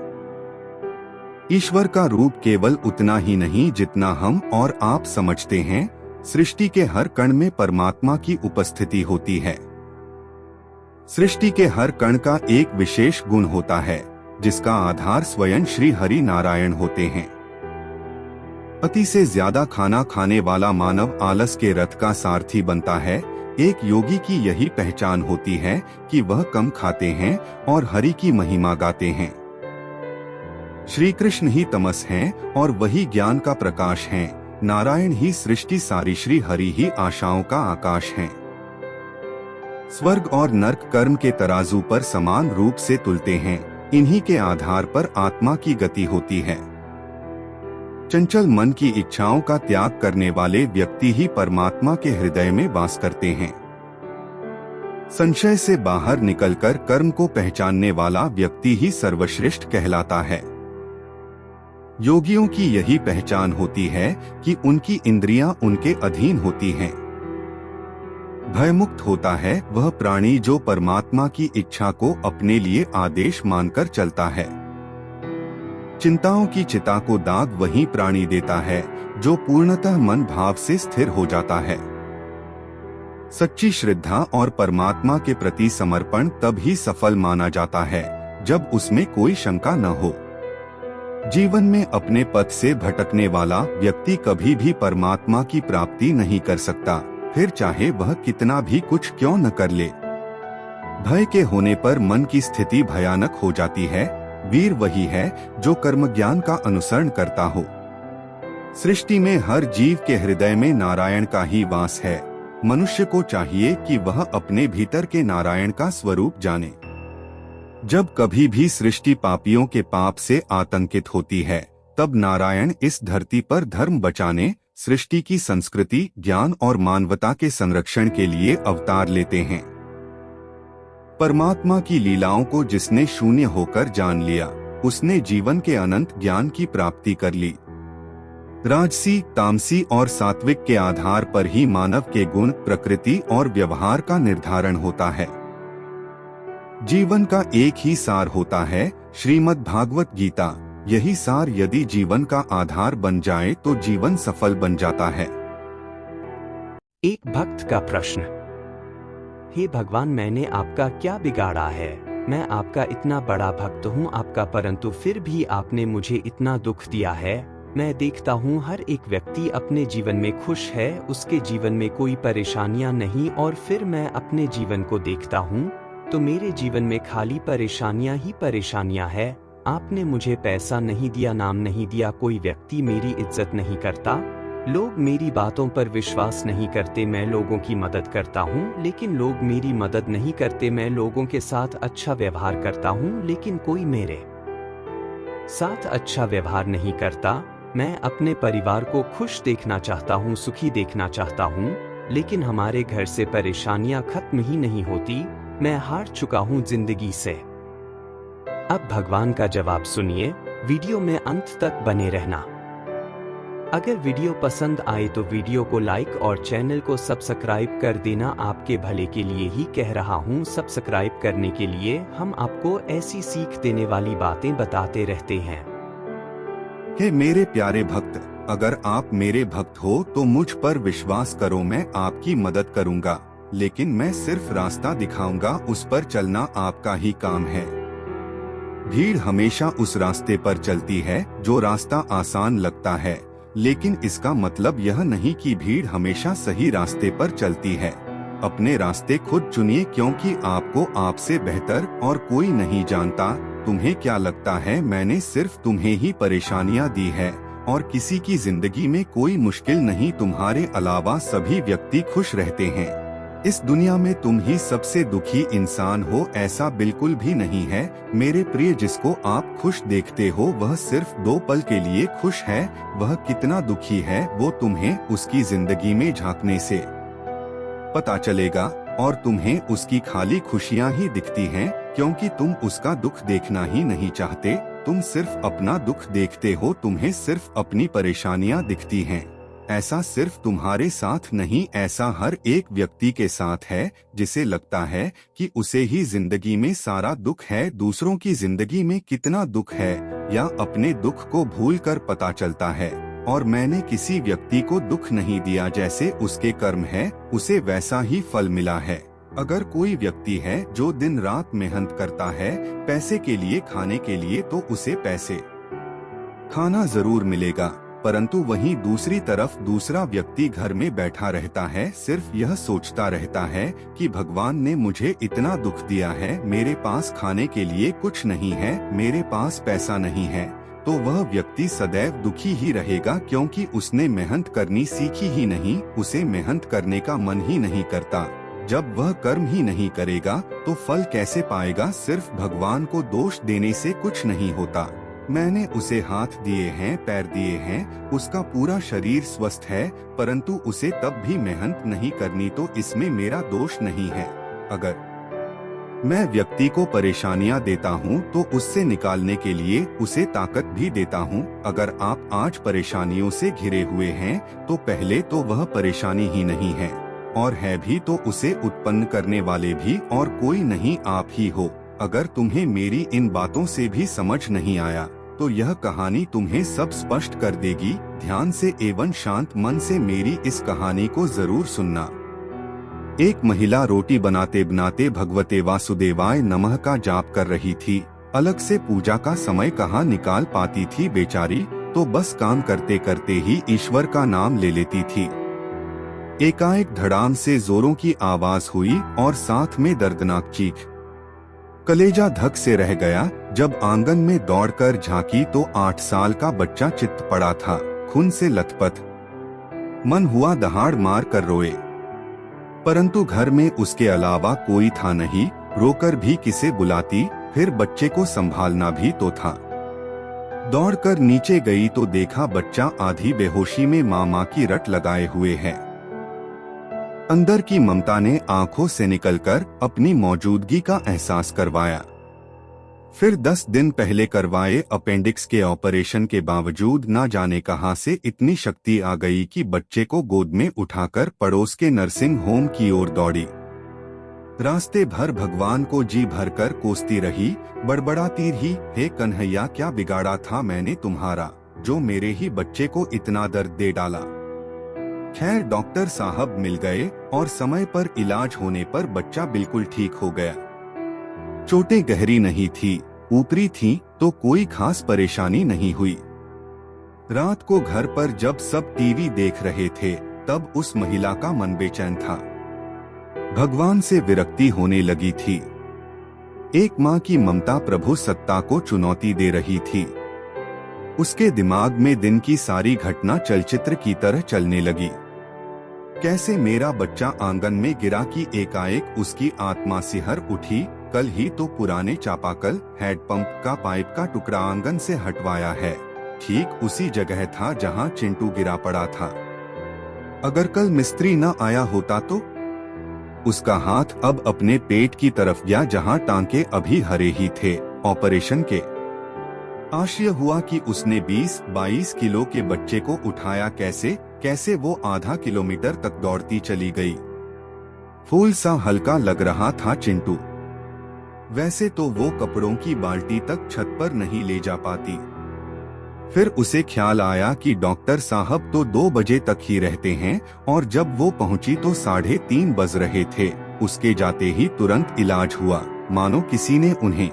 ईश्वर का रूप केवल उतना ही नहीं जितना हम और आप समझते हैं। सृष्टि के हर कण में परमात्मा की उपस्थिति होती है। सृष्टि के हर कण का एक विशेष गुण होता है, जिसका आधार स्वयं श्री हरि नारायण होते हैं। अति से ज्यादा खाना खाने वाला मानव आलस के रथ का सारथी बनता है। एक योगी की यही पहचान होती है कि वह कम खाते हैं और हरि की महिमा गाते हैं। श्री कृष्ण ही तमस हैं और वही ज्ञान का प्रकाश हैं। नारायण ही सृष्टि सारी, श्री हरि ही आशाओं का आकाश हैं। स्वर्ग और नरक कर्म के तराजू पर समान रूप से तुलते हैं। इन्हीं के आधार पर आत्मा की गति होती है। चंचल मन की इच्छाओं का त्याग करने वाले व्यक्ति ही परमात्मा के हृदय में वास करते हैं। संशय से बाहर निकलकर कर्म को पहचानने वाला व्यक्ति ही सर्वश्रेष्ठ कहलाता है। योगियों की यही पहचान होती है कि उनकी इंद्रियां उनके अधीन होती हैं। भयमुक्त होता है वह प्राणी जो परमात्मा की इच्छा को अपने लिए आदेश मानकर चलता है। चिंताओं की चिता को दाग वही प्राणी देता है जो पूर्णतः मन भाव से स्थिर हो जाता है। सच्ची श्रद्धा और परमात्मा के प्रति समर्पण तब ही सफल माना जाता है जब उसमें कोई शंका न हो। जीवन में अपने पथ से भटकने वाला व्यक्ति कभी भी परमात्मा की प्राप्ति नहीं कर सकता, फिर चाहे वह कितना भी कुछ क्यों न कर ले। भय के होने पर मन की स्थिति भयानक हो जाती है। वीर वही है जो कर्म ज्ञान का अनुसरण करता हो। सृष्टि में हर जीव के हृदय में नारायण का ही वास है। मनुष्य को चाहिए कि वह अपने भीतर के नारायण का स्वरूप जाने। जब कभी भी सृष्टि पापियों के पाप से आतंकित होती है, तब नारायण इस धरती पर धर्म बचाने, सृष्टि की संस्कृति, ज्ञान और मानवता के संरक्षण के लिए अवतार लेते हैं। परमात्मा की लीलाओं को जिसने शून्य होकर जान लिया, उसने जीवन के अनंत ज्ञान की प्राप्ति कर ली। राजसी, तामसी और सात्विक के आधार पर ही मानव के गुण, प्रकृति और व्यवहार का निर्धारण होता है। जीवन का एक ही सार होता है, श्रीमद् भागवत गीता। यही सार यदि जीवन का आधार बन जाए तो जीवन सफल बन जाता है। एक भक्त का प्रश्न। हे भगवान, मैंने आपका क्या बिगाड़ा है? मैं आपका इतना बड़ा भक्त हूँ आपका, परंतु फिर भी आपने मुझे इतना दुख दिया है। मैं देखता हूँ हर एक व्यक्ति अपने जीवन में खुश है, उसके जीवन में कोई परेशानियाँ नहीं, और फिर मैं अपने जीवन को देखता हूँ तो मेरे जीवन में खाली परेशानियाँ ही परेशानियाँ है। आपने मुझे पैसा नहीं दिया, नाम नहीं दिया, कोई व्यक्ति मेरी इज्जत नहीं करता, लोग मेरी बातों पर विश्वास नहीं करते। मैं लोगों की मदद करता हूँ लेकिन लोग मेरी मदद नहीं करते। मैं लोगों के साथ अच्छा व्यवहार करता हूँ लेकिन कोई मेरे साथ अच्छा व्यवहार नहीं करता। मैं अपने परिवार को खुश देखना चाहता हूँ, सुखी देखना चाहता हूँ, लेकिन हमारे घर से परेशानियाँ खत्म ही नहीं होती। मैं हार चुका हूँ जिंदगी से। अब भगवान का जवाब सुनिए, वीडियो में अंत तक बने रहना। अगर वीडियो पसंद आए तो वीडियो को लाइक और चैनल को सब्सक्राइब कर देना। आपके भले के लिए ही कह रहा हूँ, सब्सक्राइब करने के लिए। हम आपको ऐसी सीख देने वाली बातें बताते रहते हैं। हे मेरे प्यारे भक्त, अगर आप मेरे भक्त हो तो मुझ पर विश्वास करो, मैं आपकी मदद करूँगा, लेकिन मैं सिर्फ रास्ता दिखाऊंगा, उस पर चलना आपका ही काम है। भीड़ हमेशा उस रास्ते पर चलती है जो रास्ता आसान लगता है, लेकिन इसका मतलब यह नहीं कि भीड़ हमेशा सही रास्ते पर चलती है। अपने रास्ते खुद चुनिए, क्योंकि आपको आपसे बेहतर और कोई नहीं जानता। तुम्हें क्या लगता है मैंने सिर्फ तुम्हें ही परेशानियां दी है और किसी की जिंदगी में कोई मुश्किल नहीं? तुम्हारे अलावा सभी व्यक्ति खुश रहते हैं। इस दुनिया में तुम ही सबसे दुखी इंसान हो, ऐसा बिल्कुल भी नहीं है मेरे प्रिय। जिसको आप खुश देखते हो वह सिर्फ 2 पल के लिए खुश है। वह कितना दुखी है वो तुम्हें उसकी जिंदगी में झांकने से पता चलेगा। और तुम्हें उसकी खाली खुशियां ही दिखती हैं, क्योंकि तुम उसका दुख देखना ही नहीं चाहते। तुम सिर्फ अपना दुख देखते हो, तुम्हें सिर्फ अपनी परेशानियां दिखती हैं। ऐसा सिर्फ तुम्हारे साथ नहीं, ऐसा हर एक व्यक्ति के साथ है जिसे लगता है कि उसे ही जिंदगी में सारा दुख है। दूसरों की जिंदगी में कितना दुख है या अपने दुख को भूलकर पता चलता है। और मैंने किसी व्यक्ति को दुख नहीं दिया, जैसे उसके कर्म है उसे वैसा ही फल मिला है। अगर कोई व्यक्ति है जो दिन रात मेहनत करता है पैसे के लिए, खाने के लिए, तो उसे पैसे खाना जरूर मिलेगा, परंतु वहीं दूसरी तरफ दूसरा व्यक्ति घर में बैठा रहता है, सिर्फ यह सोचता रहता है कि भगवान ने मुझे इतना दुख दिया है, मेरे पास खाने के लिए कुछ नहीं है, मेरे पास पैसा नहीं है। तो वह व्यक्ति सदैव दुखी ही रहेगा, क्योंकि उसने मेहनत करनी सीखी ही नहीं, उसे मेहनत करने का मन ही नहीं करता। जब वह कर्म ही नहीं करेगा तो फल कैसे पाएगा? सिर्फ भगवान को दोष देने से कुछ नहीं होता। मैंने उसे हाथ दिए हैं, पैर दिए हैं, उसका पूरा शरीर स्वस्थ है, परंतु उसे तब भी मेहनत नहीं करनी, तो इसमें मेरा दोष नहीं है। अगर मैं व्यक्ति को परेशानियां देता हूं तो उससे निकालने के लिए उसे ताकत भी देता हूं। अगर आप आज परेशानियों से घिरे हुए हैं तो पहले तो वह परेशानी ही नहीं है, और है भी तो उसे उत्पन्न करने वाले भी और कोई नहीं, आप ही हो। अगर तुम्हें मेरी इन बातों से भी समझ नहीं आया तो यह कहानी तुम्हें सब स्पष्ट कर देगी। ध्यान से एवं शांत मन से मेरी इस कहानी को जरूर सुनना। एक महिला रोटी बनाते बनाते भगवते वासुदेवाय नमः का जाप कर रही थी। अलग से पूजा का समय कहाँ निकाल पाती थी बेचारी, तो बस काम करते करते ही ईश्वर का नाम ले लेती थी। एकाएक धड़ाम से जोरों की आवाज हुई और साथ में दर्दनाक चीख। कलेजा धक से रह गया। जब आंगन में दौड़कर झांकी तो 8 साल का बच्चा चित्त पड़ा था, खून से लथपथ। मन हुआ दहाड़ मार कर रोए, परंतु घर में उसके अलावा कोई था नहीं। रोकर भी किसे बुलाती, फिर बच्चे को संभालना भी तो था। दौड़कर नीचे गई तो देखा बच्चा आधी बेहोशी में माँ की रट लगाए हुए है। अंदर की ममता ने आंखों से निकलकर अपनी मौजूदगी का एहसास करवाया। फिर 10 दिन पहले करवाए अपेंडिक्स के ऑपरेशन के बावजूद ना जाने कहां से इतनी शक्ति आ गई कि बच्चे को गोद में उठाकर पड़ोस के नर्सिंग होम की ओर दौड़ी। रास्ते भर भगवान को जी भरकर कोसती रही, बड़बड़ाती रही, हे कन्हैया क्या बिगाड़ा था मैंने तुम्हारा, जो मेरे ही बच्चे को इतना दर्द दे डाला। खैर डॉक्टर साहब मिल गए और समय पर इलाज होने पर बच्चा बिल्कुल ठीक हो गया। चोटें गहरी नहीं थी, ऊपरी थी, तो कोई खास परेशानी नहीं हुई। रात को घर पर जब सब टीवी देख रहे थे तब उस महिला का मन बेचैन था। भगवान से विरक्ति होने लगी थी। एक माँ की ममता प्रभु सत्ता को चुनौती दे रही थी। उसके दिमाग में दिन की सारी घटना चलचित्र की तरह चलने लगी। कैसे मेरा बच्चा आंगन में गिरा कि एकाएक उसकी आत्मा सिहर उठी। कल ही तो पुराने चापाकल हैंडपंप का पाइप का टुकड़ा आंगन से हटवाया है, ठीक उसी जगह था जहां चिंटू गिरा पड़ा था। अगर कल मिस्त्री न आया होता तो? उसका हाथ अब अपने पेट की तरफ गया जहां टांके अभी हरे ही थे। ऑपरेशन के आश्चर्य हुआ कि उसने 20-22 किलो के बच्चे को उठाया कैसे वो आधा किलोमीटर तक दौड़ती चली गई। फूल सा हल्का लग रहा था चिंटू। वैसे तो वो कपड़ों की बाल्टी तक छत पर नहीं ले जा पाती। फिर उसे ख्याल आया कि डॉक्टर साहब तो 2 बजे तक ही रहते हैं और जब वो पहुंची तो 3:30 बज रहे थे। उसके जाते ही तुरंत इलाज हुआ, मानो किसी ने उन्हें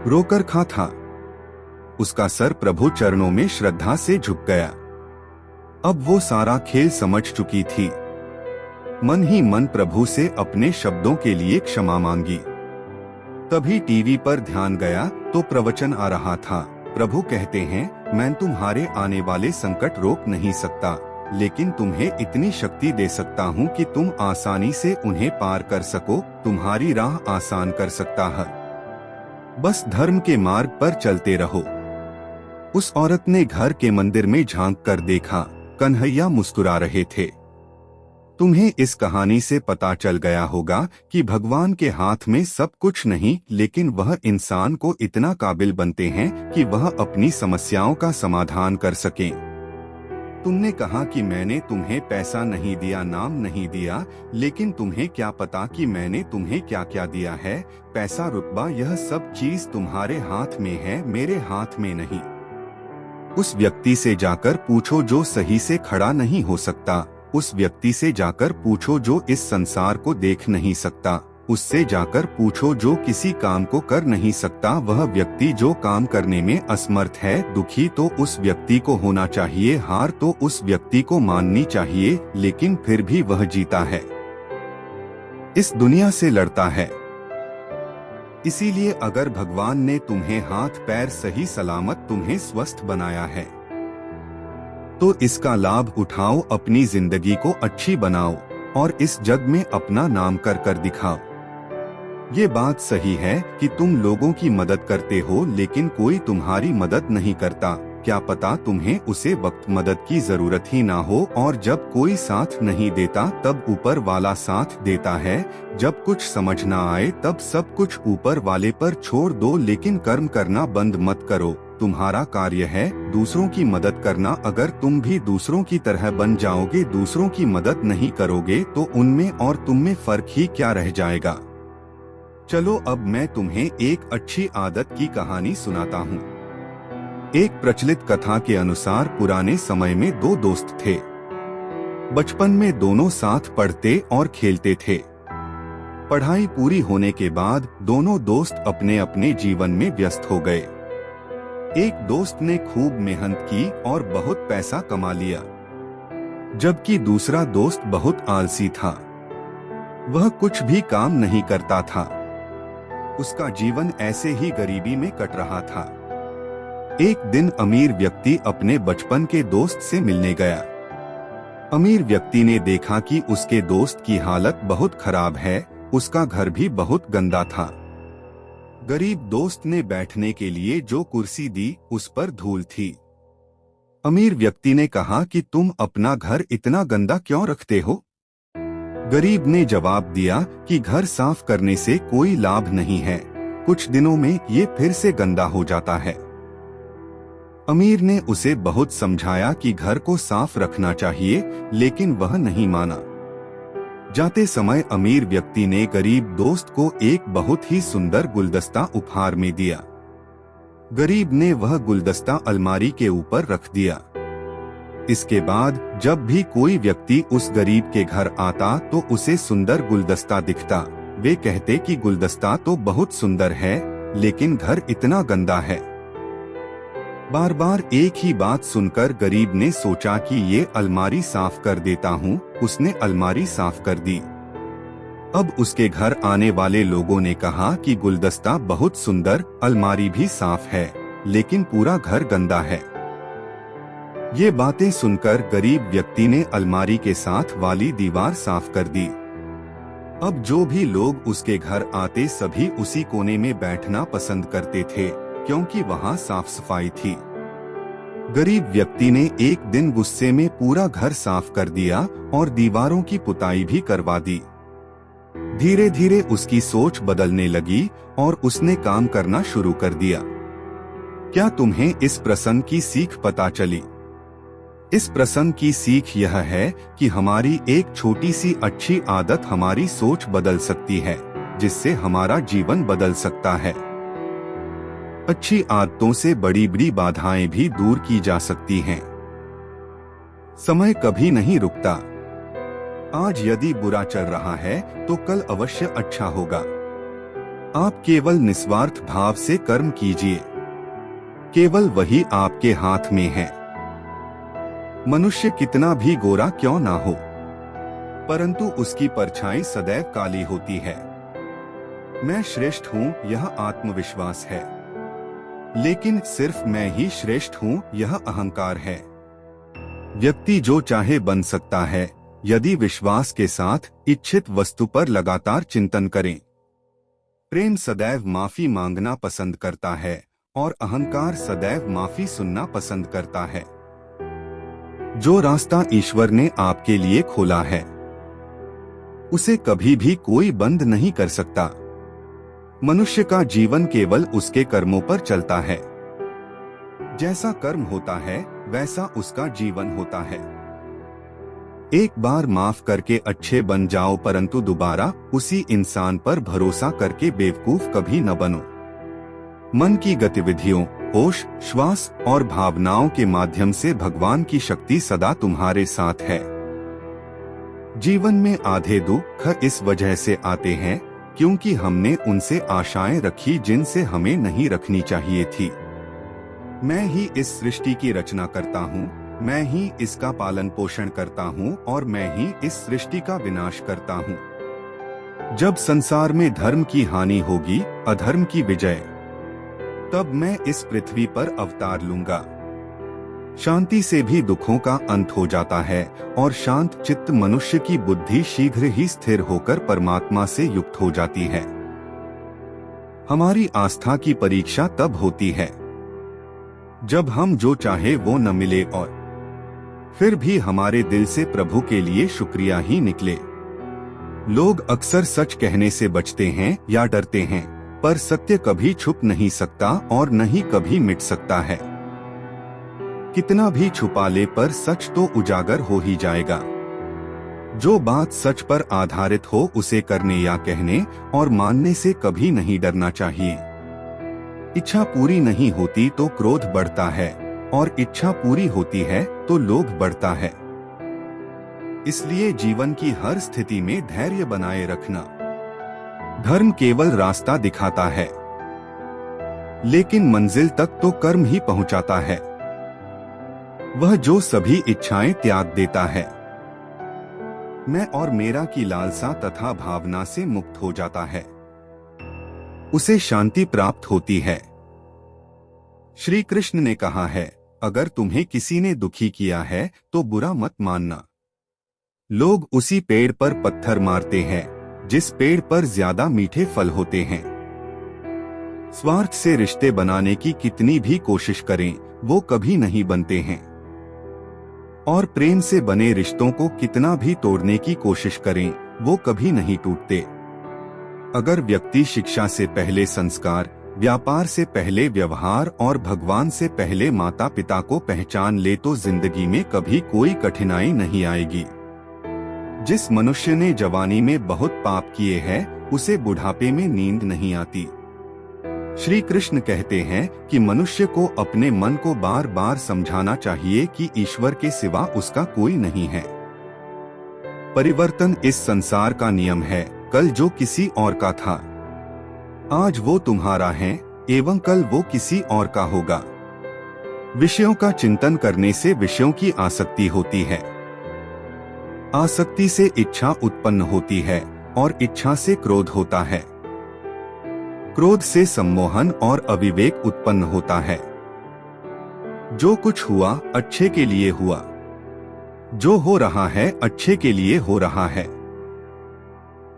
रोकर खा था। उसका सर प्रभु चरणों में श्रद्धा से झुक गया। अब वो सारा खेल समझ चुकी थी। मन ही मन प्रभु से अपने शब्दों के लिए क्षमा मांगी। तभी टीवी पर ध्यान गया तो प्रवचन आ रहा था। प्रभु कहते हैं, मैं तुम्हारे आने वाले संकट रोक नहीं सकता, लेकिन तुम्हें इतनी शक्ति दे सकता हूँ कि तुम आसानी से उन्हें पार कर सको, तुम्हारी राह आसान कर सकता है। बस धर्म के मार्ग पर चलते रहो। उस औरत ने घर के मंदिर में झांक कर देखा, कन्हैया मुस्कुरा रहे थे। तुम्हें इस कहानी से पता चल गया होगा कि भगवान के हाथ में सब कुछ नहीं, लेकिन वह इंसान को इतना काबिल बनते हैं कि वह अपनी समस्याओं का समाधान कर सकें। तुमने कहा कि मैंने तुम्हें पैसा नहीं दिया, नाम नहीं दिया, लेकिन तुम्हें क्या पता कि मैंने तुम्हें क्या क्या दिया है। पैसा, रुतबा, यह सब चीज तुम्हारे हाथ में है, मेरे हाथ में नहीं। उस व्यक्ति से जाकर पूछो जो सही से खड़ा नहीं हो सकता। उस व्यक्ति से जाकर पूछो जो इस संसार को देख नहीं सकता। उससे जाकर पूछो जो किसी काम को कर नहीं सकता। वह व्यक्ति जो काम करने में असमर्थ है, दुखी तो उस व्यक्ति को होना चाहिए, हार तो उस व्यक्ति को माननी चाहिए, लेकिन फिर भी वह जीता है, इस दुनिया से लड़ता है। इसीलिए अगर भगवान ने तुम्हें हाथ पैर सही सलामत तुम्हें स्वस्थ बनाया है तो इसका लाभ उठाओ, अपनी जिंदगी को अच्छी बनाओ और इस जग में अपना नाम कर कर दिखाओ। ये बात सही है कि तुम लोगों की मदद करते हो, लेकिन कोई तुम्हारी मदद नहीं करता। क्या पता तुम्हें उसे वक्त मदद की जरूरत ही ना हो, और जब कोई साथ नहीं देता तब ऊपर वाला साथ देता है। जब कुछ समझ ना आए तब सब कुछ ऊपर वाले पर छोड़ दो, लेकिन कर्म करना बंद मत करो। तुम्हारा कार्य है दूसरों की मदद करना। अगर तुम भी दूसरों की तरह बन जाओगे, दूसरों की मदद नहीं करोगे, तो उनमें और तुम में फर्क ही क्या रह जाएगा। चलो अब मैं तुम्हें एक अच्छी आदत की कहानी सुनाता हूँ। एक प्रचलित कथा के अनुसार पुराने समय में दो दोस्त थे। बचपन में दोनों साथ पढ़ते और खेलते थे। पढ़ाई पूरी होने के बाद दोनों दोस्त अपने अपने जीवन में व्यस्त हो गए। एक दोस्त ने खूब मेहनत की और बहुत पैसा कमा लिया, जबकि दूसरा दोस्त बहुत आलसी था। वह कुछ भी काम नहीं करता था। उसका जीवन ऐसे ही गरीबी में कट रहा था। एक दिन अमीर व्यक्ति अपने बचपन के दोस्त से मिलने गया। अमीर व्यक्ति ने देखा कि उसके दोस्त की हालत बहुत खराब है, उसका घर भी बहुत गंदा था। गरीब दोस्त ने बैठने के लिए जो कुर्सी दी उस पर धूल थी। अमीर व्यक्ति ने कहा कि तुम अपना घर इतना गंदा क्यों रखते हो? गरीब ने जवाब दिया कि घर साफ करने से कोई लाभ नहीं है, कुछ दिनों में ये फिर से गंदा हो जाता है। अमीर ने उसे बहुत समझाया कि घर को साफ रखना चाहिए, लेकिन वह नहीं माना। जाते समय अमीर व्यक्ति ने गरीब दोस्त को एक बहुत ही सुंदर गुलदस्ता उपहार में दिया। गरीब ने वह गुलदस्ता अलमारी के ऊपर रख दिया। इसके बाद जब भी कोई व्यक्ति उस गरीब के घर आता तो उसे सुंदर गुलदस्ता दिखता। वे कहते कि गुलदस्ता तो बहुत सुंदर है, लेकिन घर इतना गंदा है। बार बार एक ही बात सुनकर गरीब ने सोचा कि ये अलमारी साफ कर देता हूँ। उसने अलमारी साफ कर दी। अब उसके घर आने वाले लोगों ने कहा कि गुलदस्ता बहुत सुंदर, अलमारी भी साफ है, लेकिन पूरा घर गंदा है। ये बातें सुनकर गरीब व्यक्ति ने अलमारी के साथ वाली दीवार साफ कर दी। अब जो भी लोग उसके घर आते सभी उसी कोने में बैठना पसंद करते थे, क्योंकि वहाँ साफ सफाई थी। गरीब व्यक्ति ने एक दिन गुस्से में पूरा घर साफ कर दिया और दीवारों की पुताई भी करवा दी। धीरे धीरे उसकी सोच बदलने लगी और उसने काम करना शुरू कर दिया। क्या तुम्हें इस प्रसंग की सीख पता चली? इस प्रसंग की सीख यह है कि हमारी एक छोटी सी अच्छी आदत हमारी सोच बदल सकती है, जिससे हमारा जीवन बदल सकता है। अच्छी आदतों से बड़ी बड़ी बाधाएं भी दूर की जा सकती हैं। समय कभी नहीं रुकता। आज यदि बुरा चल रहा है तो कल अवश्य अच्छा होगा। आप केवल निस्वार्थ भाव से कर्म कीजिए, केवल वही आपके हाथ में है। मनुष्य कितना भी गोरा क्यों ना हो, परंतु उसकी परछाई सदैव काली होती है। मैं श्रेष्ठ हूँ यह आत्मविश्वास है, लेकिन सिर्फ मैं ही श्रेष्ठ हूँ यह अहंकार है। व्यक्ति जो चाहे बन सकता है यदि विश्वास के साथ इच्छित वस्तु पर लगातार चिंतन करें। प्रेम सदैव माफी मांगना पसंद करता है और अहंकार सदैव माफी सुनना पसंद करता है। जो रास्ता ईश्वर ने आपके लिए खोला है उसे कभी भी कोई बंद नहीं कर सकता। मनुष्य का जीवन केवल उसके कर्मों पर चलता है। जैसा कर्म होता है वैसा उसका जीवन होता है। एक बार माफ करके अच्छे बन जाओ, परंतु दोबारा उसी इंसान पर भरोसा करके बेवकूफ कभी न बनो। मन की गतिविधियों, होश, श्वास और भावनाओं के माध्यम से भगवान की शक्ति सदा तुम्हारे साथ है। जीवन में आधे दुख इस वजह से आते हैं क्योंकि हमने उनसे आशाएं रखी जिनसे हमें नहीं रखनी चाहिए थी। मैं ही इस सृष्टि की रचना करता हूँ, मैं ही इसका पालन पोषण करता हूँ और मैं ही इस सृष्टि का विनाश करता हूँ। जब संसार में धर्म की हानि होगी, अधर्म की विजय, तब मैं इस पृथ्वी पर अवतार लूंगा। शांति से भी दुखों का अंत हो जाता है और शांत चित्त मनुष्य की बुद्धि शीघ्र ही स्थिर होकर परमात्मा से युक्त हो जाती है। हमारी आस्था की परीक्षा तब होती है जब हम जो चाहे वो न मिले और फिर भी हमारे दिल से प्रभु के लिए शुक्रिया ही निकले। लोग अक्सर सच कहने से बचते हैं या डरते हैं, पर सत्य कभी छुप नहीं सकता और न ही कभी मिट सकता है। कितना भी छुपा ले पर सच तो उजागर हो ही जाएगा। जो बात सच पर आधारित हो उसे करने या कहने और मानने से कभी नहीं डरना चाहिए। इच्छा पूरी नहीं होती तो क्रोध बढ़ता है और इच्छा पूरी होती है तो लोभ बढ़ता है। इसलिए जीवन की हर स्थिति में धैर्य बनाए रखना। धर्म केवल रास्ता दिखाता है, लेकिन मंजिल तक तो कर्म ही पहुंचाता है। वह जो सभी इच्छाएं त्याग देता है, मैं और मेरा की लालसा तथा भावना से मुक्त हो जाता है, उसे शांति प्राप्त होती है। श्री कृष्ण ने कहा है, अगर तुम्हें किसी ने दुखी किया है तो बुरा मत मानना। लोग उसी पेड़ पर पत्थर मारते हैं जिस पेड़ पर ज्यादा मीठे फल होते हैं। स्वार्थ से रिश्ते बनाने की कितनी भी कोशिश करें वो कभी नहीं बनते हैं, और प्रेम से बने रिश्तों को कितना भी तोड़ने की कोशिश करें वो कभी नहीं टूटते। अगर व्यक्ति शिक्षा से पहले संस्कार, व्यापार से पहले व्यवहार और भगवान से पहले माता पिता को पहचान ले तो जिंदगी में कभी कोई कठिनाई नहीं आएगी। जिस मनुष्य ने जवानी में बहुत पाप किए हैं उसे बुढ़ापे में नींद नहीं आती। श्री कृष्ण कहते हैं कि मनुष्य को अपने मन को बार बार समझाना चाहिए कि ईश्वर के सिवा उसका कोई नहीं है। परिवर्तन इस संसार का नियम है। कल जो किसी और का था आज वो तुम्हारा है एवं कल वो किसी और का होगा। विषयों का चिंतन करने से विषयों की आसक्ति होती है, आसक्ति से इच्छा उत्पन्न होती है और इच्छा से क्रोध होता है, क्रोध से सम्मोहन और अविवेक उत्पन्न होता है। जो कुछ हुआ अच्छे के लिए हुआ, जो हो रहा है अच्छे के लिए हो रहा है,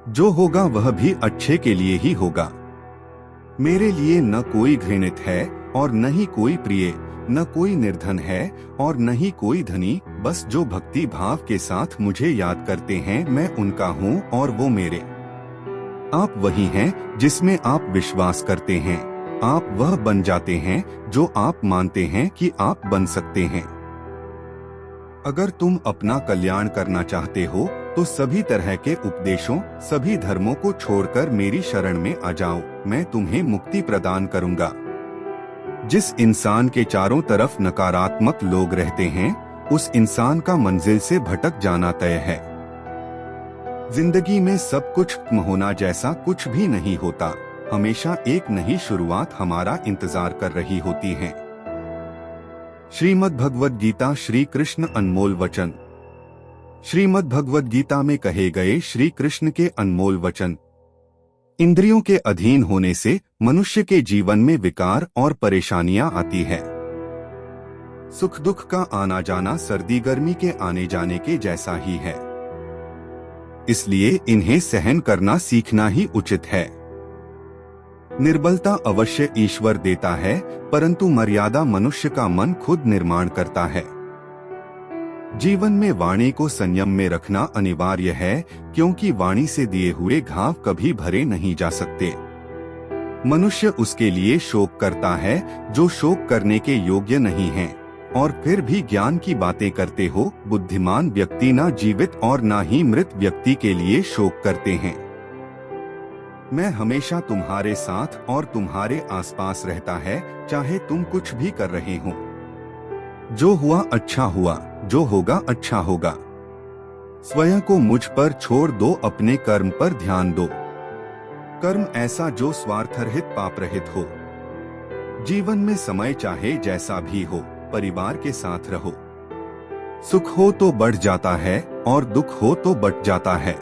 जो होगा वह भी अच्छे के लिए ही होगा। मेरे लिए न कोई घृणित है और न ही कोई प्रिय, न कोई निर्धन है और न ही कोई धनी, बस जो भक्ति भाव के साथ मुझे याद करते हैं मैं उनका हूँ और वो मेरे। आप वही हैं जिसमें आप विश्वास करते हैं, आप वह बन जाते हैं जो आप मानते हैं कि आप बन सकते हैं। अगर तुम अपना कल्याण करना चाहते हो तो सभी तरह के उपदेशों, सभी धर्मों को छोड़कर मेरी शरण में आ जाओ, मैं तुम्हें मुक्ति प्रदान करूंगा। जिस इंसान के चारों तरफ नकारात्मक लोग रहते हैं उस इंसान का मंजिल से भटक जाना तय है। जिंदगी में सब कुछ खत्म होना जैसा कुछ भी नहीं होता, हमेशा एक नई शुरुआत हमारा इंतजार कर रही होती है। श्रीमद् भगवद गीता श्री कृष्ण अनमोल वचन। श्रीमद् भगवद गीता में कहे गए श्री कृष्ण के अनमोल वचन। इंद्रियों के अधीन होने से मनुष्य के जीवन में विकार और परेशानियां आती है। सुख दुख का आना जाना सर्दी गर्मी के आने जाने के जैसा ही है, इसलिए इन्हें सहन करना सीखना ही उचित है। निर्बलता अवश्य ईश्वर देता है, परंतु मर्यादा मनुष्य का मन खुद निर्माण करता है। जीवन में वाणी को संयम में रखना अनिवार्य है, क्योंकि वाणी से दिए हुए घाव कभी भरे नहीं जा सकते। मनुष्य उसके लिए शोक करता है जो शोक करने के योग्य नहीं है, और फिर भी ज्ञान की बातें करते हो। बुद्धिमान व्यक्ति ना जीवित और ना ही मृत व्यक्ति के लिए शोक करते हैं। मैं हमेशा तुम्हारे साथ और तुम्हारे आसपास रहता है, चाहे तुम कुछ भी कर रहे हो। जो हुआ अच्छा हुआ, जो होगा अच्छा होगा। स्वयं को मुझ पर छोड़ दो, अपने कर्म पर ध्यान दो। कर्म ऐसा जो स्वार्थरहित पाप रहित हो। जीवन में समय चाहे जैसा भी हो, परिवार के साथ रहो। सुख हो तो बढ़ जाता है और दुख हो तो बट जाता है।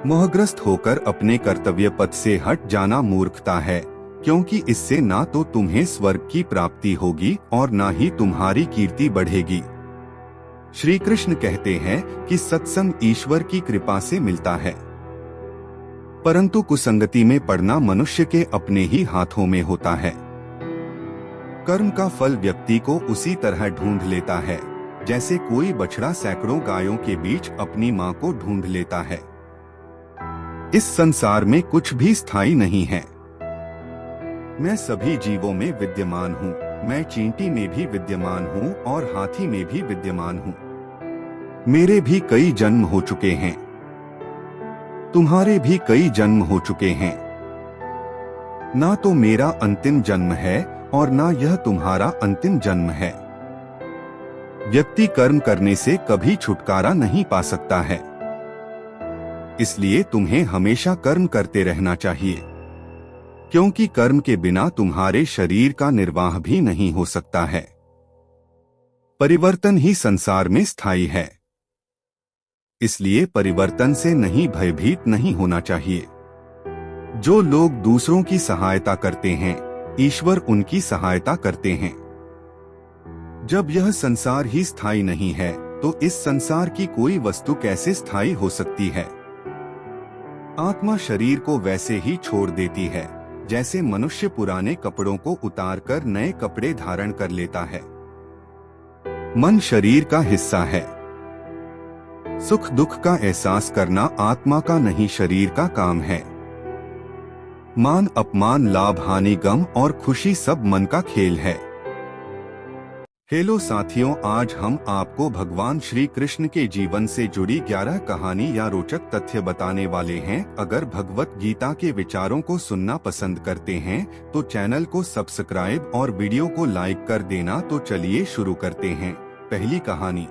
मोहग्रस्त होकर अपने कर्तव्य पथ से हट जाना मूर्खता है, क्योंकि इससे ना तो तुम्हें स्वर्ग की प्राप्ति होगी और ना ही तुम्हारी कीर्ति बढ़ेगी। श्री कृष्ण कहते हैं कि सत्संग ईश्वर की कृपा से मिलता है, परंतु कुसंगति में पड़ना मनुष्य के अपने ही हाथों में होता है। कर्म का फल व्यक्ति को उसी तरह ढूंढ लेता है, जैसे कोई बछड़ा सैकड़ों गायों के बीच अपनी मां को ढूंढ लेता है। इस संसार में कुछ भी स्थायी नहीं है। मैं सभी जीवों में विद्यमान हूँ। मैं चींटी में भी विद्यमान हूँ और हाथी में भी विद्यमान हूँ। मेरे भी कई जन्म हो चुके हैं, तुम्हारे भी कई जन्म हो चुके हैं। ना तो मेरा अंतिम जन्म है और ना यह तुम्हारा अंतिम जन्म है। व्यक्ति कर्म करने से कभी छुटकारा नहीं पा सकता है, इसलिए तुम्हें हमेशा कर्म करते रहना चाहिए, क्योंकि कर्म के बिना तुम्हारे शरीर का निर्वाह भी नहीं हो सकता है। परिवर्तन ही संसार में स्थायी है, इसलिए परिवर्तन से नहीं भयभीत नहीं होना चाहिए। जो लोग दूसरों की सहायता करते हैं, ईश्वर उनकी सहायता करते हैं। जब यह संसार ही स्थायी नहीं है, तो इस संसार की कोई वस्तु कैसे स्थायी हो सकती है। आत्मा शरीर को वैसे ही छोड़ देती है, जैसे मनुष्य पुराने कपड़ों को उतारकर नए कपड़े धारण कर लेता है। मन शरीर का हिस्सा है। सुख दुख का एहसास करना आत्मा का नहीं शरीर का काम है। मान अपमान, लाभ हानि, गम और खुशी सब मन का खेल है। हेलो साथियों, आज हम आपको भगवान श्री कृष्ण के जीवन से जुड़ी 11 कहानी या रोचक तथ्य बताने वाले हैं। अगर भगवत गीता के विचारों को सुनना पसंद करते हैं तो चैनल को सब्सक्राइब और वीडियो को लाइक कर देना। तो चलिए शुरू करते हैं। पहली कहानी,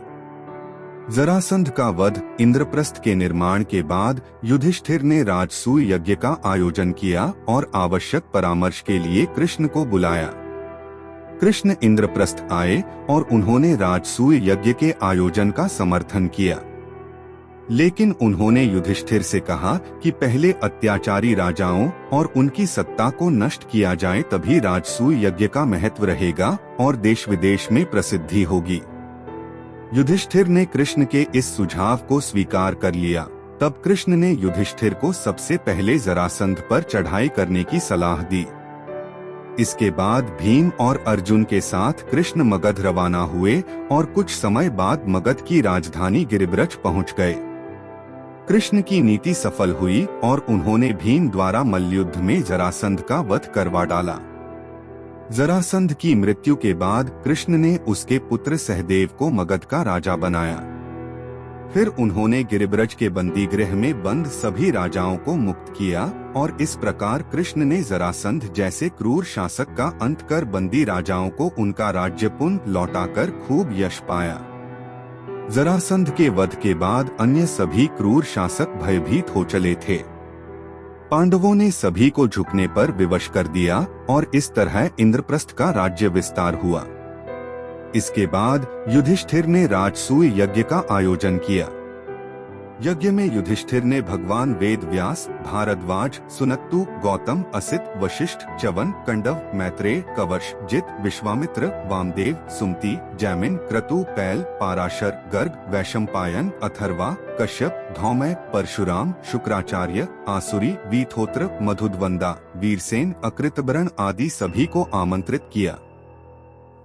जरासंध का वध। इंद्रप्रस्थ के निर्माण के बाद युधिष्ठिर ने राजसूय यज्ञ का आयोजन किया और आवश्यक परामर्श के लिए कृष्ण को बुलाया। कृष्ण इंद्रप्रस्थ आए और उन्होंने राजसूय यज्ञ के आयोजन का समर्थन किया, लेकिन उन्होंने युधिष्ठिर से कहा कि पहले अत्याचारी राजाओं और उनकी सत्ता को नष्ट किया जाए, तभी राजसूय यज्ञ का महत्व रहेगा और देश विदेश में प्रसिद्धि होगी। युधिष्ठिर ने कृष्ण के इस सुझाव को स्वीकार कर लिया। तब कृष्ण ने युधिष्ठिर को सबसे पहले जरासंध पर चढ़ाई करने की सलाह दी। इसके बाद भीम और अर्जुन के साथ कृष्ण मगध रवाना हुए और कुछ समय बाद मगध की राजधानी गिरिब्रज पहुंच गए। कृष्ण की नीति सफल हुई और उन्होंने भीम द्वारा मल्लयुद्ध में जरासंध का वध करवा डाला। जरासंध की मृत्यु के बाद कृष्ण ने उसके पुत्र सहदेव को मगध का राजा बनाया। फिर उन्होंने गिरिब्रज के बंदी गृह में बंद सभी राजाओं को मुक्त किया और इस प्रकार कृष्ण ने जरासंध जैसे क्रूर शासक का अंत कर बंदी राजाओं को उनका राज्य पुनः लौटाकर खूब यश पाया। जरासंध के वध के बाद अन्य सभी क्रूर शासक भयभीत हो चले थे। पांडवों ने सभी को झुकने पर विवश कर दिया और इस तरह इंद्रप्रस्थ का राज्य विस्तार हुआ। इसके बाद युधिष्ठिर ने राजसूय यज्ञ का आयोजन किया। यज्ञ में युधिष्ठिर ने भगवान वेद व्यास, भारद्वाज, सुनत्तु, गौतम, असित, वशिष्ठ, च्यवन, कंडव, मैत्रेय, कवश, जित, विश्वामित्र, वामदेव, सुमति, जैमिन, क्रतु, पैल, पाराशर, गर्ग, वैशंपायन, अथर्वा, कश्यप, धौमय, परशुराम, शुक्राचार्य, आसुरी, वीथोत्र, मधुद्वंदा, वीरसेन, अकृतबरण आदि सभी को आमंत्रित किया।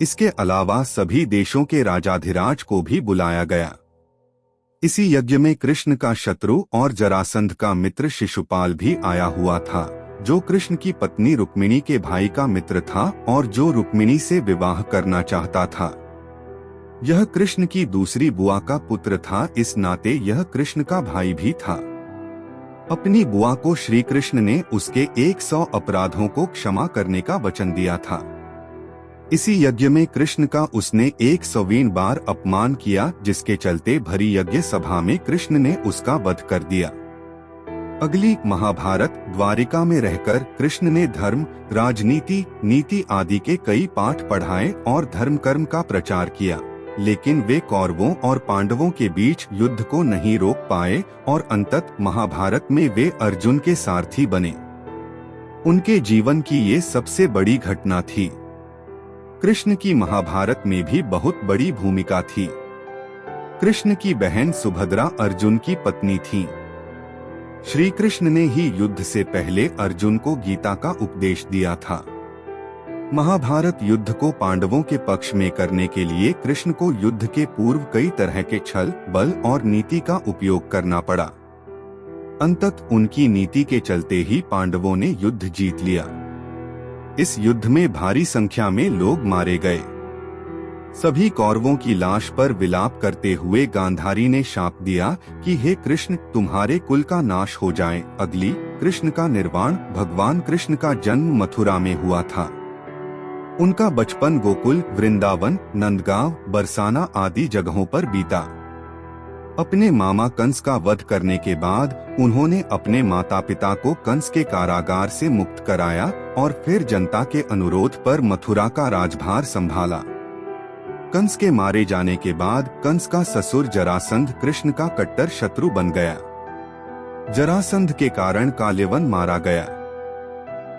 इसके अलावा सभी देशों के राजाधिराज को भी बुलाया गया। इसी यज्ञ में कृष्ण का शत्रु और जरासंध का मित्र शिशुपाल भी आया हुआ था, जो कृष्ण की पत्नी रुक्मिणी के भाई का मित्र था और जो रुक्मिणी से विवाह करना चाहता था। यह कृष्ण की दूसरी बुआ का पुत्र था, इस नाते यह कृष्ण का भाई भी था। अपनी बुआ को श्री कृष्ण ने उसके 100 अपराधों को क्षमा करने का वचन दिया था। इसी यज्ञ में कृष्ण का उसने 100वीं बार अपमान किया, जिसके चलते भरी यज्ञ सभा में कृष्ण ने उसका वध कर दिया। अगली महाभारत द्वारिका में रहकर कृष्ण ने धर्म, राजनीति, नीति आदि के कई पाठ पढ़ाए और धर्म कर्म का प्रचार किया, लेकिन वे कौरवों और पांडवों के बीच युद्ध को नहीं रोक पाए और अंततः महाभारत में वे अर्जुन के सारथी बने। उनके जीवन की ये सबसे बड़ी घटना थी। कृष्ण की महाभारत में भी बहुत बड़ी भूमिका थी। कृष्ण की बहन सुभद्रा अर्जुन की पत्नी थी। श्री कृष्ण ने ही युद्ध से पहले अर्जुन को गीता का उपदेश दिया था। महाभारत युद्ध को पांडवों के पक्ष में करने के लिए कृष्ण को युद्ध के पूर्व कई तरह के छल, बल और नीति का उपयोग करना पड़ा। अंततः उनकी नीति के चलते ही पांडवों ने युद्ध जीत लिया। इस युद्ध में भारी संख्या में लोग मारे गए। सभी कौरवों की लाश पर विलाप करते हुए गांधारी ने शाप दिया कि हे कृष्ण, तुम्हारे कुल का नाश हो जाए। अगली कृष्ण का निर्वाण। भगवान कृष्ण का जन्म मथुरा में हुआ था। उनका बचपन गोकुल, वृंदावन, नंदगांव, बरसाना आदि जगहों पर बीता। अपने मामा कंस का वध करने के बाद उन्होंने अपने माता पिता को कंस के कारागार से मुक्त कराया और फिर जनता के अनुरोध पर मथुरा का राजभार संभाला। कंस के मारे जाने के बाद कंस का ससुर जरासंध कृष्ण का कट्टर शत्रु बन गया। जरासंध के कारण काल्यवन मारा गया।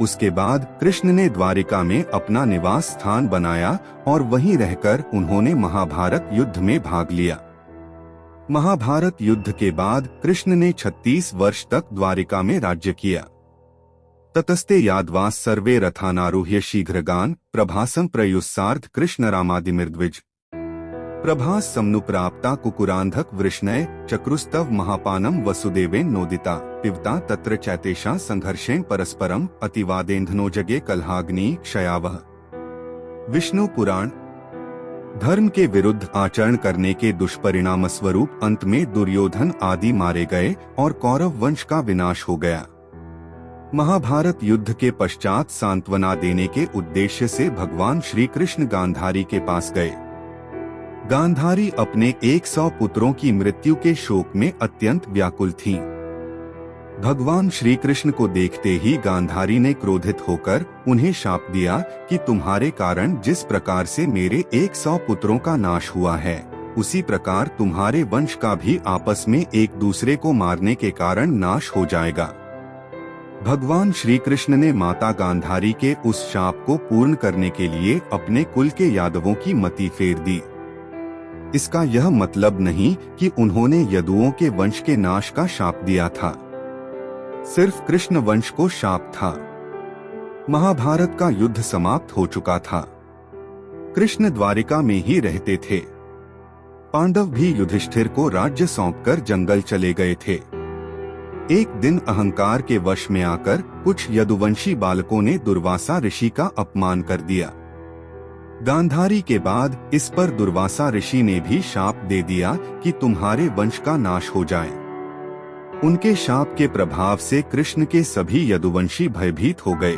उसके बाद कृष्ण ने द्वारिका में अपना निवास स्थान बनाया और वहीं रहकर उन्होंने महाभारत युद्ध में भाग लिया। महाभारत युद्ध के बाद कृष्ण ने 36 वर्ष तक द्वारिका में राज्य किया। ततस्ते यादवा सर्वे रथानारूह्य शीघ्रगान प्रभासं प्रयुस्सार्ध कृष्ण रामादिमिर्द्विज प्रभास समनुप्राप्ता कुकुरांधक वृष्णय चक्रुस्तव महापानम वसुदेवेन नोदिता पिबता तत्र चैतेषा संघर्षेण परस्परम अतिवादेन्धनो जगे कलहाग्नि क्षयावह। विष्णु पुराण। धर्म के विरुद्ध आचरण करने के दुष्परिणाम स्वरूप अंत में दुर्योधन आदि मारे गए और कौरव वंश का विनाश हो गया। महाभारत युद्ध के पश्चात सांत्वना देने के उद्देश्य से भगवान श्री कृष्ण गांधारी के पास गए। गांधारी अपने 100 पुत्रों की मृत्यु के शोक में अत्यंत व्याकुल थीं। भगवान श्री कृष्ण को देखते ही गांधारी ने क्रोधित होकर उन्हें शाप दिया कि तुम्हारे कारण जिस प्रकार से मेरे 100 पुत्रों का नाश हुआ है, उसी प्रकार तुम्हारे वंश का भी आपस में एक दूसरे को मारने के कारण नाश हो जाएगा। भगवान श्री कृष्ण ने माता गांधारी के उस शाप को पूर्ण करने के लिए अपने कुल के यादवों की मति फेर दी। इसका यह मतलब नहीं कि उन्होंने यदुओं के वंश के नाश का शाप दिया था, सिर्फ कृष्ण वंश को शाप था। महाभारत का युद्ध समाप्त हो चुका था। कृष्ण द्वारिका में ही रहते थे। पांडव भी युधिष्ठिर को राज्य सौंपकर जंगल चले गए थे। एक दिन अहंकार के वश में आकर कुछ यदुवंशी बालकों ने दुर्वासा ऋषि का अपमान कर दिया। गांधारी के बाद इस पर दुर्वासा ऋषि ने भी शाप दे दिया कि तुम्हारे वंश का नाश हो जाए। उनके शाप के प्रभाव से कृष्ण के सभी यदुवंशी भयभीत हो गए।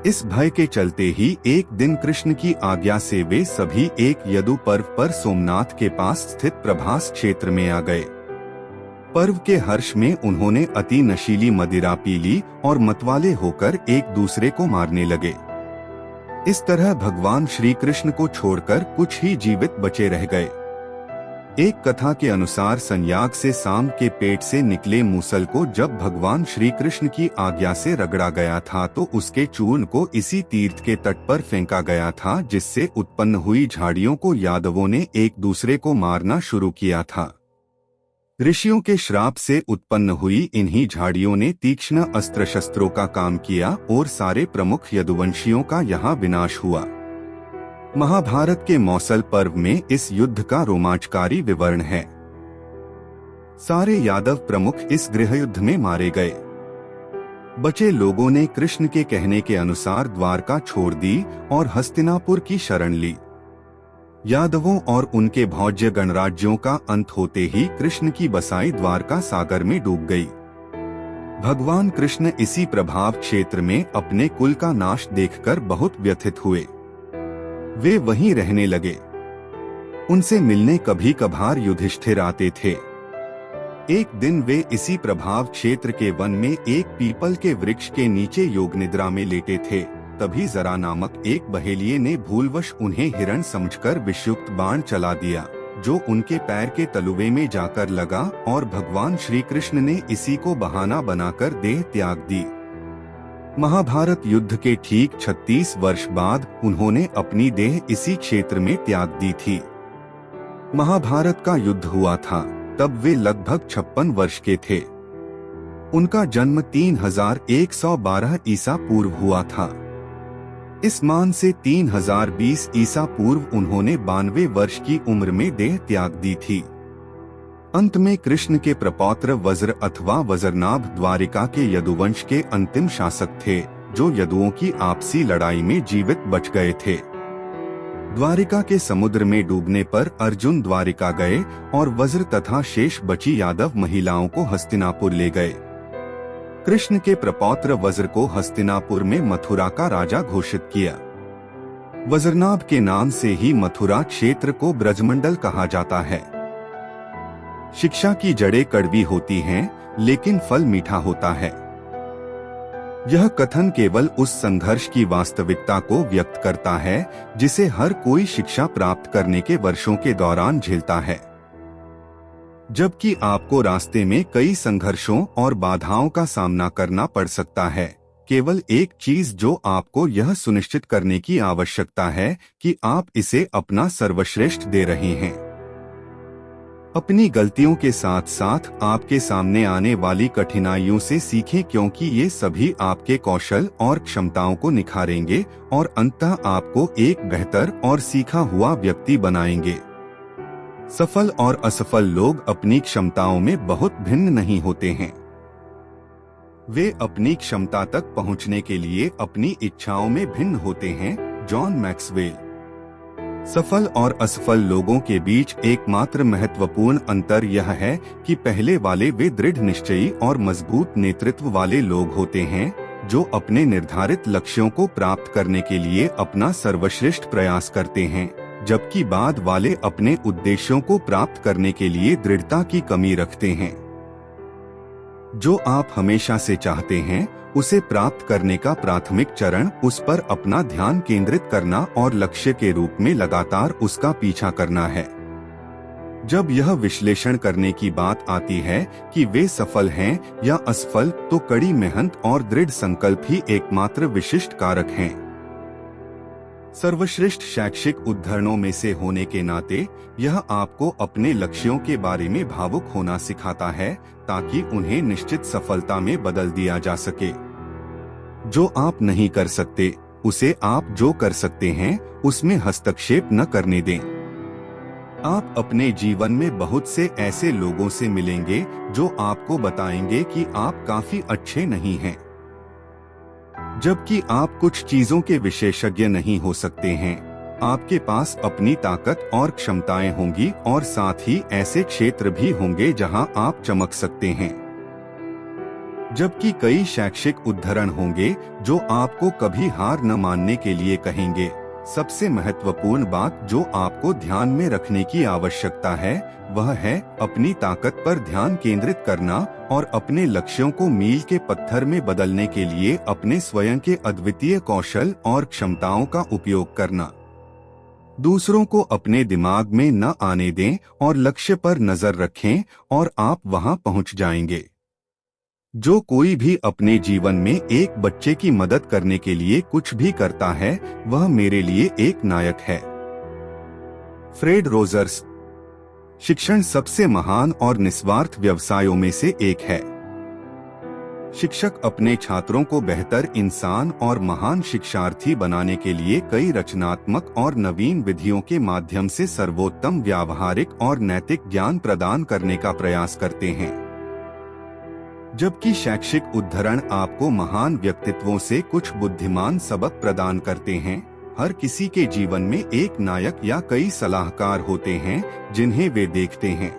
इस भय के चलते ही एक दिन कृष्ण की आज्ञा से वे सभी एक यदु पर्व पर सोमनाथ के पास स्थित प्रभास क्षेत्र में आ गए। पर्व के हर्ष में उन्होंने अति नशीली मदिरा पी ली और मतवाले होकर एक दूसरे को मारने लगे। इस तरह भगवान श्री कृष्ण को छोड़कर कुछ ही जीवित बचे रह गए। एक कथा के अनुसार संयाग से सांब के पेट से निकले मूसल को जब भगवान श्री कृष्ण की आज्ञा से रगड़ा गया था तो उसके चूर्ण को इसी तीर्थ के तट पर फेंका गया था, जिससे उत्पन्न हुई झाड़ियों को यादवों ने एक दूसरे को मारना शुरू किया था। ऋषियों के श्राप से उत्पन्न हुई इन्हीं झाड़ियों ने तीक्ष्ण अस्त्र शस्त्रों का काम किया और सारे प्रमुख यदुवंशियों का यहाँ विनाश हुआ। महाभारत के मौसल पर्व में इस युद्ध का रोमांचकारी विवरण है। सारे यादव प्रमुख इस गृहयुद्ध में मारे गए। बचे लोगों ने कृष्ण के कहने के अनुसार द्वारका छोड़ दी और हस्तिनापुर की शरण ली। यादवों और उनके भौज्य गणराज्यों का अंत होते ही कृष्ण की बसाई द्वारका सागर में डूब गई। भगवान कृष्ण इसी प्रभाव क्षेत्र में अपने कुल का नाश देखकर बहुत व्यथित हुए। वे वहीं रहने लगे। उनसे मिलने कभी कभार युधिष्ठिर आते थे। एक दिन वे इसी प्रभाव क्षेत्र के वन में एक पीपल के वृक्ष के नीचे योग निद्रा में लेटे थे। तभी जरा नामक एक बहेलिये ने भूलवश उन्हें हिरण समझकर विषयुक्त बाण चला दिया, जो उनके पैर के तलुवे में जाकर लगा और भगवान श्री कृष्ण ने इसी को बहाना बनाकर देह त्याग दी। महाभारत युद्ध के ठीक 36 वर्ष बाद उन्होंने अपनी देह इसी क्षेत्र में त्याग दी थी। महाभारत का युद्ध हुआ था तब वे लगभग 56 वर्ष के थे। उनका जन्म 3112 ईसा पूर्व हुआ था। इस मान से 3020 ईसा पूर्व उन्होंने 92 वर्ष की उम्र में देह त्याग दी थी। अंत में कृष्ण के प्रपौत्र वज्र अथवा वज्रनाभ द्वारिका के यदुवंश के अंतिम शासक थे, जो यदुओं की आपसी लड़ाई में जीवित बच गए थे। द्वारिका के समुद्र में डूबने पर अर्जुन द्वारिका गए और वज्र तथा शेष बची यादव महिलाओं को हस्तिनापुर ले गए। कृष्ण के प्रपौत्र वज्र को हस्तिनापुर में मथुरा का राजा घोषित किया। वज्रनाभ के नाम से ही मथुरा क्षेत्र को ब्रजमंडल कहा जाता है। शिक्षा की जड़ें कड़वी होती हैं, लेकिन फल मीठा होता है। यह कथन केवल उस संघर्ष की वास्तविकता को व्यक्त करता है जिसे हर कोई शिक्षा प्राप्त करने के वर्षों के दौरान झेलता है। जबकि आपको रास्ते में कई संघर्षों और बाधाओं का सामना करना पड़ सकता है, केवल एक चीज जो आपको यह सुनिश्चित करने की आवश्यकता है कि आप इसे अपना सर्वश्रेष्ठ दे रहे हैं। अपनी गलतियों के साथ साथ आपके सामने आने वाली कठिनाइयों से सीखें, क्योंकि ये सभी आपके कौशल और क्षमताओं को निखारेंगे और अंततः आपको एक बेहतर और सीखा हुआ व्यक्ति बनाएंगे। सफल और असफल लोग अपनी क्षमताओं में बहुत भिन्न नहीं होते हैं। वे अपनी क्षमता तक पहुंचने के लिए अपनी इच्छाओं में भिन्न होते हैं। John Maxwell. सफल और असफल लोगों के बीच एकमात्र महत्वपूर्ण अंतर यह है कि पहले वाले वे दृढ़ निश्चयी और मजबूत नेतृत्व वाले लोग होते हैं, जो अपने निर्धारित लक्ष्यों को प्राप्त करने के लिए अपना सर्वश्रेष्ठ प्रयास करते हैं, जबकि बाद वाले अपने उद्देश्यों को प्राप्त करने के लिए दृढ़ता की कमी रखते हैं। जो आप हमेशा से चाहते हैं उसे प्राप्त करने का प्राथमिक चरण उस पर अपना ध्यान केंद्रित करना और लक्ष्य के रूप में लगातार उसका पीछा करना है। जब यह विश्लेषण करने की बात आती है कि वे सफल हैं या असफल, तो कड़ी मेहनत और दृढ़ संकल्प ही एकमात्र विशिष्ट कारक हैं। सर्वश्रेष्ठ शैक्षिक उद्धरणों में से होने के नाते यह आपको अपने लक्ष्यों के बारे में भावुक होना सिखाता है, ताकि उन्हें निश्चित सफलता में बदल दिया जा सके। जो आप नहीं कर सकते उसे आप जो कर सकते हैं उसमें हस्तक्षेप न करने दें। आप अपने जीवन में बहुत से ऐसे लोगों से मिलेंगे जो आपको बताएंगे कि आप काफी अच्छे नहीं हैं, जबकि आप कुछ चीजों के विशेषज्ञ नहीं हो सकते हैं। आपके पास अपनी ताकत और क्षमताएं होंगी और साथ ही ऐसे क्षेत्र भी होंगे जहां आप चमक सकते हैं, जबकि कई शैक्षिक उद्धरण होंगे जो आपको कभी हार न मानने के लिए कहेंगे। सबसे महत्वपूर्ण बात जो आपको ध्यान में रखने की आवश्यकता है वह है अपनी ताकत पर ध्यान केंद्रित करना और अपने लक्ष्यों को मील के पत्थर में बदलने के लिए अपने स्वयं के अद्वितीय कौशल और क्षमताओं का उपयोग करना। दूसरों को अपने दिमाग में न आने दें और लक्ष्य पर नजर रखें और आप वहां पहुंच जाएंगे। जो कोई भी अपने जीवन में एक बच्चे की मदद करने के लिए कुछ भी करता है वह मेरे लिए एक नायक है। Fred Rogers. शिक्षण सबसे महान और निस्वार्थ व्यवसायों में से एक है। शिक्षक अपने छात्रों को बेहतर इंसान और महान शिक्षार्थी बनाने के लिए कई रचनात्मक और नवीन विधियों के माध्यम से सर्वोत्तम व्यावहारिक और नैतिक ज्ञान प्रदान करने का प्रयास करते हैं। जबकि शैक्षिक उद्धरण आपको महान व्यक्तित्वों से कुछ बुद्धिमान सबक प्रदान करते हैं, हर किसी के जीवन में एक नायक या कई सलाहकार होते हैं जिन्हें वे देखते हैं।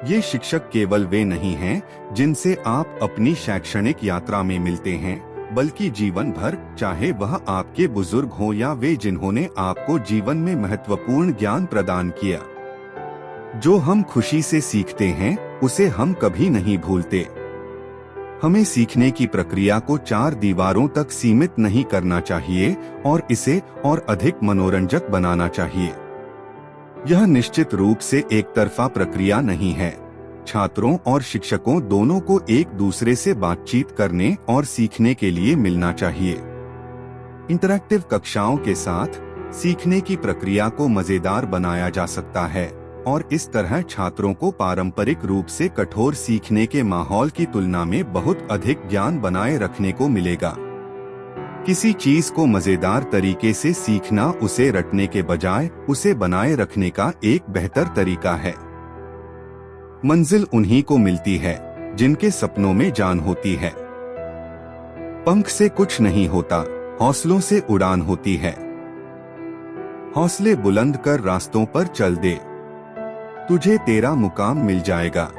ये शिक्षक केवल वे नहीं हैं जिनसे आप अपनी शैक्षणिक यात्रा में मिलते हैं, बल्कि जीवन भर, चाहे वह आपके बुजुर्ग हो या वे जिन्होंने आपको जीवन में महत्वपूर्ण ज्ञान प्रदान किया। जो हम खुशी से सीखते हैं उसे हम कभी नहीं भूलते। हमें सीखने की प्रक्रिया को 4 दीवारों तक सीमित नहीं करना चाहिए और इसे और अधिक मनोरंजक बनाना चाहिए। यह निश्चित रूप से एक तरफा प्रक्रिया नहीं है। छात्रों और शिक्षकों दोनों को एक दूसरे से बातचीत करने और सीखने के लिए मिलना चाहिए। इंटरैक्टिव कक्षाओं के साथ सीखने की प्रक्रिया को मजेदार बनाया जा सकता है और इस तरह छात्रों को पारंपरिक रूप से कठोर सीखने के माहौल की तुलना में बहुत अधिक ज्ञान बनाए रखने को मिलेगा। किसी चीज को मजेदार तरीके से सीखना उसे रटने के बजाय उसे बनाए रखने का एक बेहतर तरीका है। मंजिल उन्हीं को मिलती है जिनके सपनों में जान होती है। पंख से कुछ नहीं होता, हौसलों से उड़ान होती है। हौसले बुलंद कर रास्तों पर चल दे, तुझे तेरा मुकाम मिल जाएगा।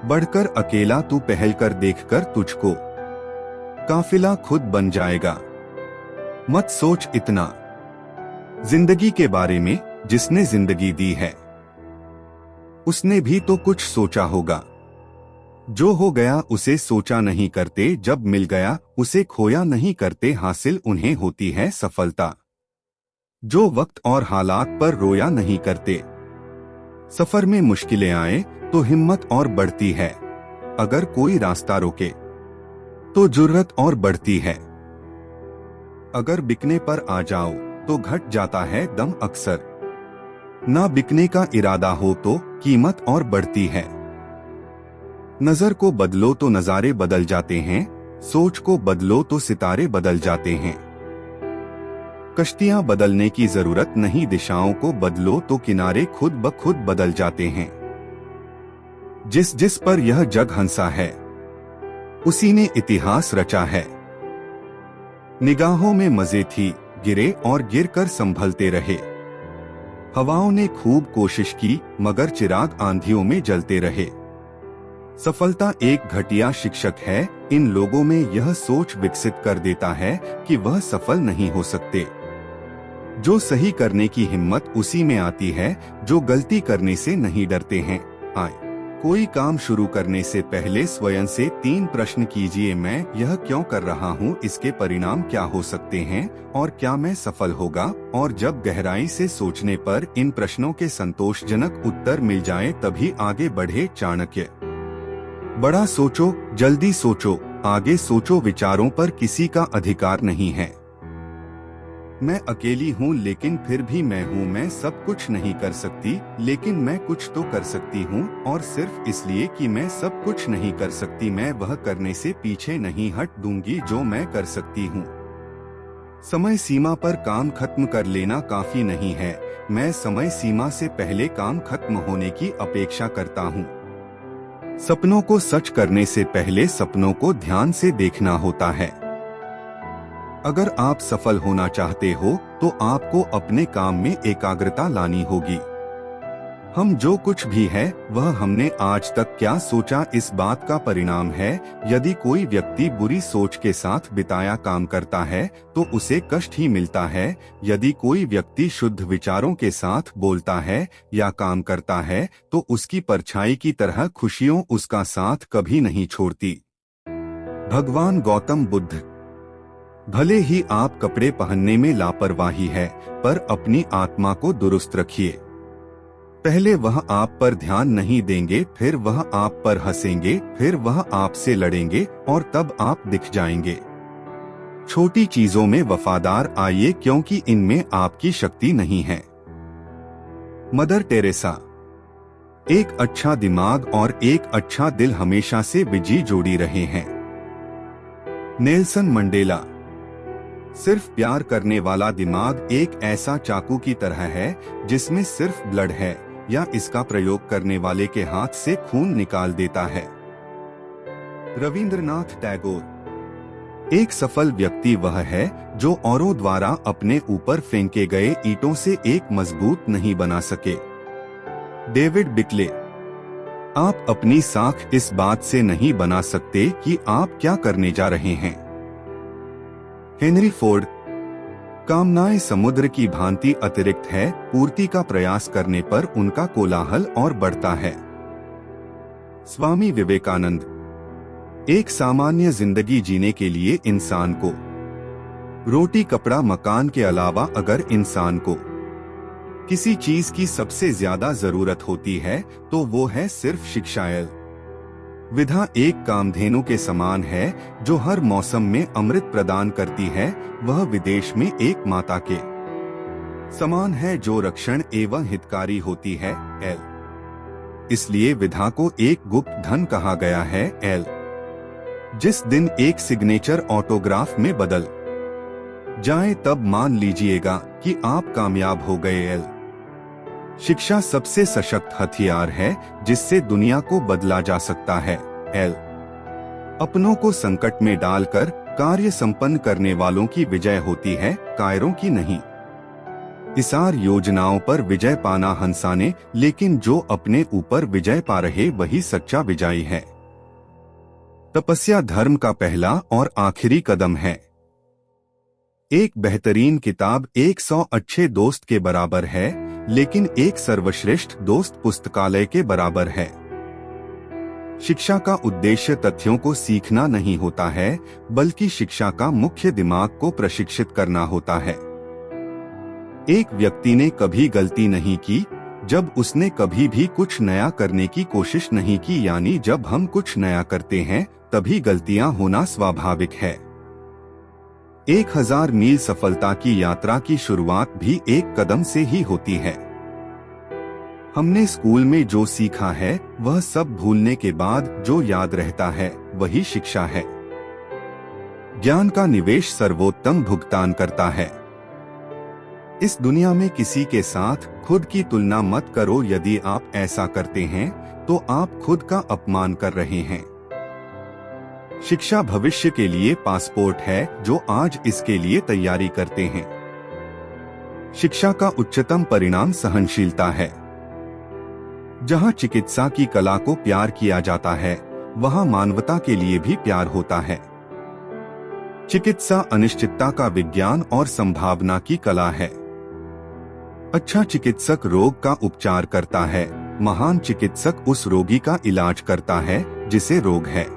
बढ़कर अकेला तू पहल कर देखकर तुझको काफिला खुद बन जाएगा। मत सोच इतना जिंदगी के बारे में, जिसने जिंदगी दी है उसने भी तो कुछ सोचा होगा। जो हो गया उसे सोचा नहीं करते, जब मिल गया उसे खोया नहीं करते, हासिल उन्हें होती है सफलता। जो वक्त और हालात पर रोया नहीं करते। सफर में मुश्किलें आए तो हिम्मत और बढ़ती है, अगर कोई रास्ता रोके तो जुर्रत और बढ़ती है। अगर बिकने पर आ जाओ तो घट जाता है दम अक्सर। ना बिकने का इरादा हो तो कीमत और बढ़ती है। नजर को बदलो तो नजारे बदल जाते हैं, सोच को बदलो तो सितारे बदल जाते हैं। कश्तियां बदलने की जरूरत नहीं, दिशाओं को बदलो तो किनारे खुद ब खुद बदल जाते हैं। जिस जिस पर यह जग हंसा है उसी ने इतिहास रचा है। निगाहों में मजे थी, गिरे और गिरकर संभलते रहे। हवाओं ने खूब कोशिश की मगर चिराग आंधियों में जलते रहे। सफलता एक घटिया शिक्षक है, इन लोगों में यह सोच विकसित कर देता है कि वह सफल नहीं हो सकते। जो सही करने की हिम्मत उसी में आती है जो गलती करने से नहीं डरते हैं। आए कोई काम शुरू करने से पहले स्वयं से 3 प्रश्न कीजिए। मैं यह क्यों कर रहा हूँ, इसके परिणाम क्या हो सकते हैं और क्या मैं सफल होगा। और जब गहराई से सोचने पर इन प्रश्नों के संतोषजनक उत्तर मिल जाए तभी आगे बढ़े। चाणक्य। बड़ा सोचो, जल्दी सोचो, आगे सोचो, विचारों पर किसी का अधिकार नहीं है। मैं अकेली हूँ लेकिन फिर भी मैं हूँ। मैं सब कुछ नहीं कर सकती लेकिन मैं कुछ तो कर सकती हूँ, और सिर्फ इसलिए कि मैं सब कुछ नहीं कर सकती मैं वह करने से पीछे नहीं हट दूंगी जो मैं कर सकती हूँ। समय सीमा पर काम खत्म कर लेना काफी नहीं है, मैं समय सीमा से पहले काम खत्म होने की अपेक्षा करता हूँ। सपनों को सच करने से पहले सपनों को ध्यान से देखना होता है। अगर आप सफल होना चाहते हो तो आपको अपने काम में एकाग्रता लानी होगी। हम जो कुछ भी है वह हमने आज तक क्या सोचा इस बात का परिणाम है। यदि कोई व्यक्ति बुरी सोच के साथ बिताया काम करता है तो उसे कष्ट ही मिलता है। यदि कोई व्यक्ति शुद्ध विचारों के साथ बोलता है या काम करता है तो उसकी परछाई की तरह खुशियों उसका साथ कभी नहीं छोड़ती। भगवान गौतम बुद्ध। भले ही आप कपड़े पहनने में लापरवाही है, पर अपनी आत्मा को दुरुस्त रखिए। पहले वह आप पर ध्यान नहीं देंगे, फिर वह आप पर हंसेंगे, फिर वह आपसे लड़ेंगे और तब आप दिख जाएंगे। छोटी चीजों में वफादार आइए क्योंकि इनमें आपकी शक्ति नहीं है। Mother Teresa. एक अच्छा दिमाग और एक अच्छा दिल हमेशा से बिजी जोड़ी रहे हैं। Nelson Mandela. सिर्फ प्यार करने वाला दिमाग एक ऐसा चाकू की तरह है जिसमें सिर्फ ब्लड है या इसका प्रयोग करने वाले के हाथ से खून निकाल देता है। रविंद्रनाथ टैगोर। एक सफल व्यक्ति वह है जो औरों द्वारा अपने ऊपर फेंके गए ईंटों से एक मजबूत नहीं बना सके। डेविड बिकले। आप अपनी साख इस बात से नहीं बना सकते कि आप क्या करने जा रहे हैं। Henry Ford. कामनाएं समुद्र की भांति अतिरिक्त है, पूर्ति का प्रयास करने पर उनका कोलाहल और बढ़ता है। स्वामी विवेकानंद। एक सामान्य जिंदगी जीने के लिए इंसान को रोटी कपड़ा मकान के अलावा अगर इंसान को किसी चीज की सबसे ज्यादा जरूरत होती है तो वो है सिर्फ शिक्षा। विधा एक कामधेनु के समान है जो हर मौसम में अमृत प्रदान करती है, वह विदेश में एक माता के समान है जो रक्षण एवं हितकारी होती है। इसलिए विधा को एक गुप्त धन कहा गया है। जिस दिन एक सिग्नेचर ऑटोग्राफ में बदल जाए तब मान लीजिएगा कि आप कामयाब हो गए। शिक्षा सबसे सशक्त हथियार है जिससे दुनिया को बदला जा सकता है। अपनों को संकट में डालकर कार्य संपन्न करने वालों की विजय होती है, कायरों की नहीं। इसार योजनाओं पर विजय पाना हंसा ने, लेकिन जो अपने ऊपर विजय पा रहे वही सच्चा विजयी है। तपस्या धर्म का पहला और आखिरी कदम है। एक बेहतरीन किताब 100 अच्छे दोस्त के बराबर है, लेकिन एक सर्वश्रेष्ठ दोस्त पुस्तकालय के बराबर है। शिक्षा का उद्देश्य तथ्यों को सीखना नहीं होता है, बल्कि शिक्षा का मुख्य दिमाग को प्रशिक्षित करना होता है। एक व्यक्ति ने कभी गलती नहीं की जब उसने कभी भी कुछ नया करने की कोशिश नहीं की, यानी जब हम कुछ नया करते हैं तभी गलतियां होना स्वाभाविक है। 1000 मील सफलता की यात्रा की शुरुआत भी एक कदम से ही होती है। हमने स्कूल में जो सीखा है वह सब भूलने के बाद जो याद रहता है वही शिक्षा है। ज्ञान का निवेश सर्वोत्तम भुगतान करता है। इस दुनिया में किसी के साथ खुद की तुलना मत करो, यदि आप ऐसा करते हैं तो आप खुद का अपमान कर रहे हैं। शिक्षा भविष्य के लिए पासपोर्ट है जो आज इसके लिए तैयारी करते हैं। शिक्षा का उच्चतम परिणाम सहनशीलता है। जहां चिकित्सा की कला को प्यार किया जाता है वहां मानवता के लिए भी प्यार होता है। चिकित्सा अनिश्चितता का विज्ञान और संभावना की कला है। अच्छा चिकित्सक रोग का उपचार करता है, महान चिकित्सक उस रोगी का इलाज करता है जिसे रोग है।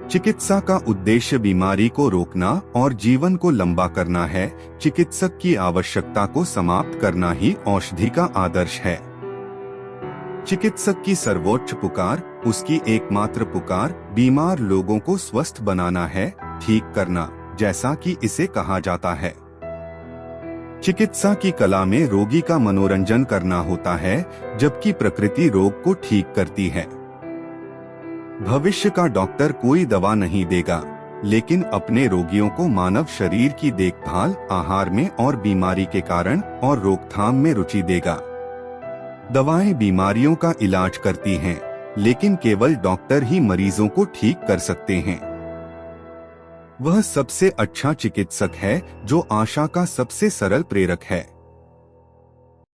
चिकित्सा का उद्देश्य बीमारी को रोकना और जीवन को लंबा करना है। चिकित्सक की आवश्यकता को समाप्त करना ही औषधि का आदर्श है। चिकित्सक की सर्वोच्च पुकार, उसकी एकमात्र पुकार बीमार लोगों को स्वस्थ बनाना है, ठीक करना, जैसा कि इसे कहा जाता है। चिकित्सा की कला में रोगी का मनोरंजन करना होता है, जबकि प्रकृति रोग को ठीक करती है। भविष्य का डॉक्टर कोई दवा नहीं देगा, लेकिन अपने रोगियों को मानव शरीर की देखभाल, आहार में और बीमारी के कारण और रोकथाम में रुचि देगा। दवाएं बीमारियों का इलाज करती हैं, लेकिन केवल डॉक्टर ही मरीजों को ठीक कर सकते हैं। वह सबसे अच्छा चिकित्सक है जो आशा का सबसे सरल प्रेरक है।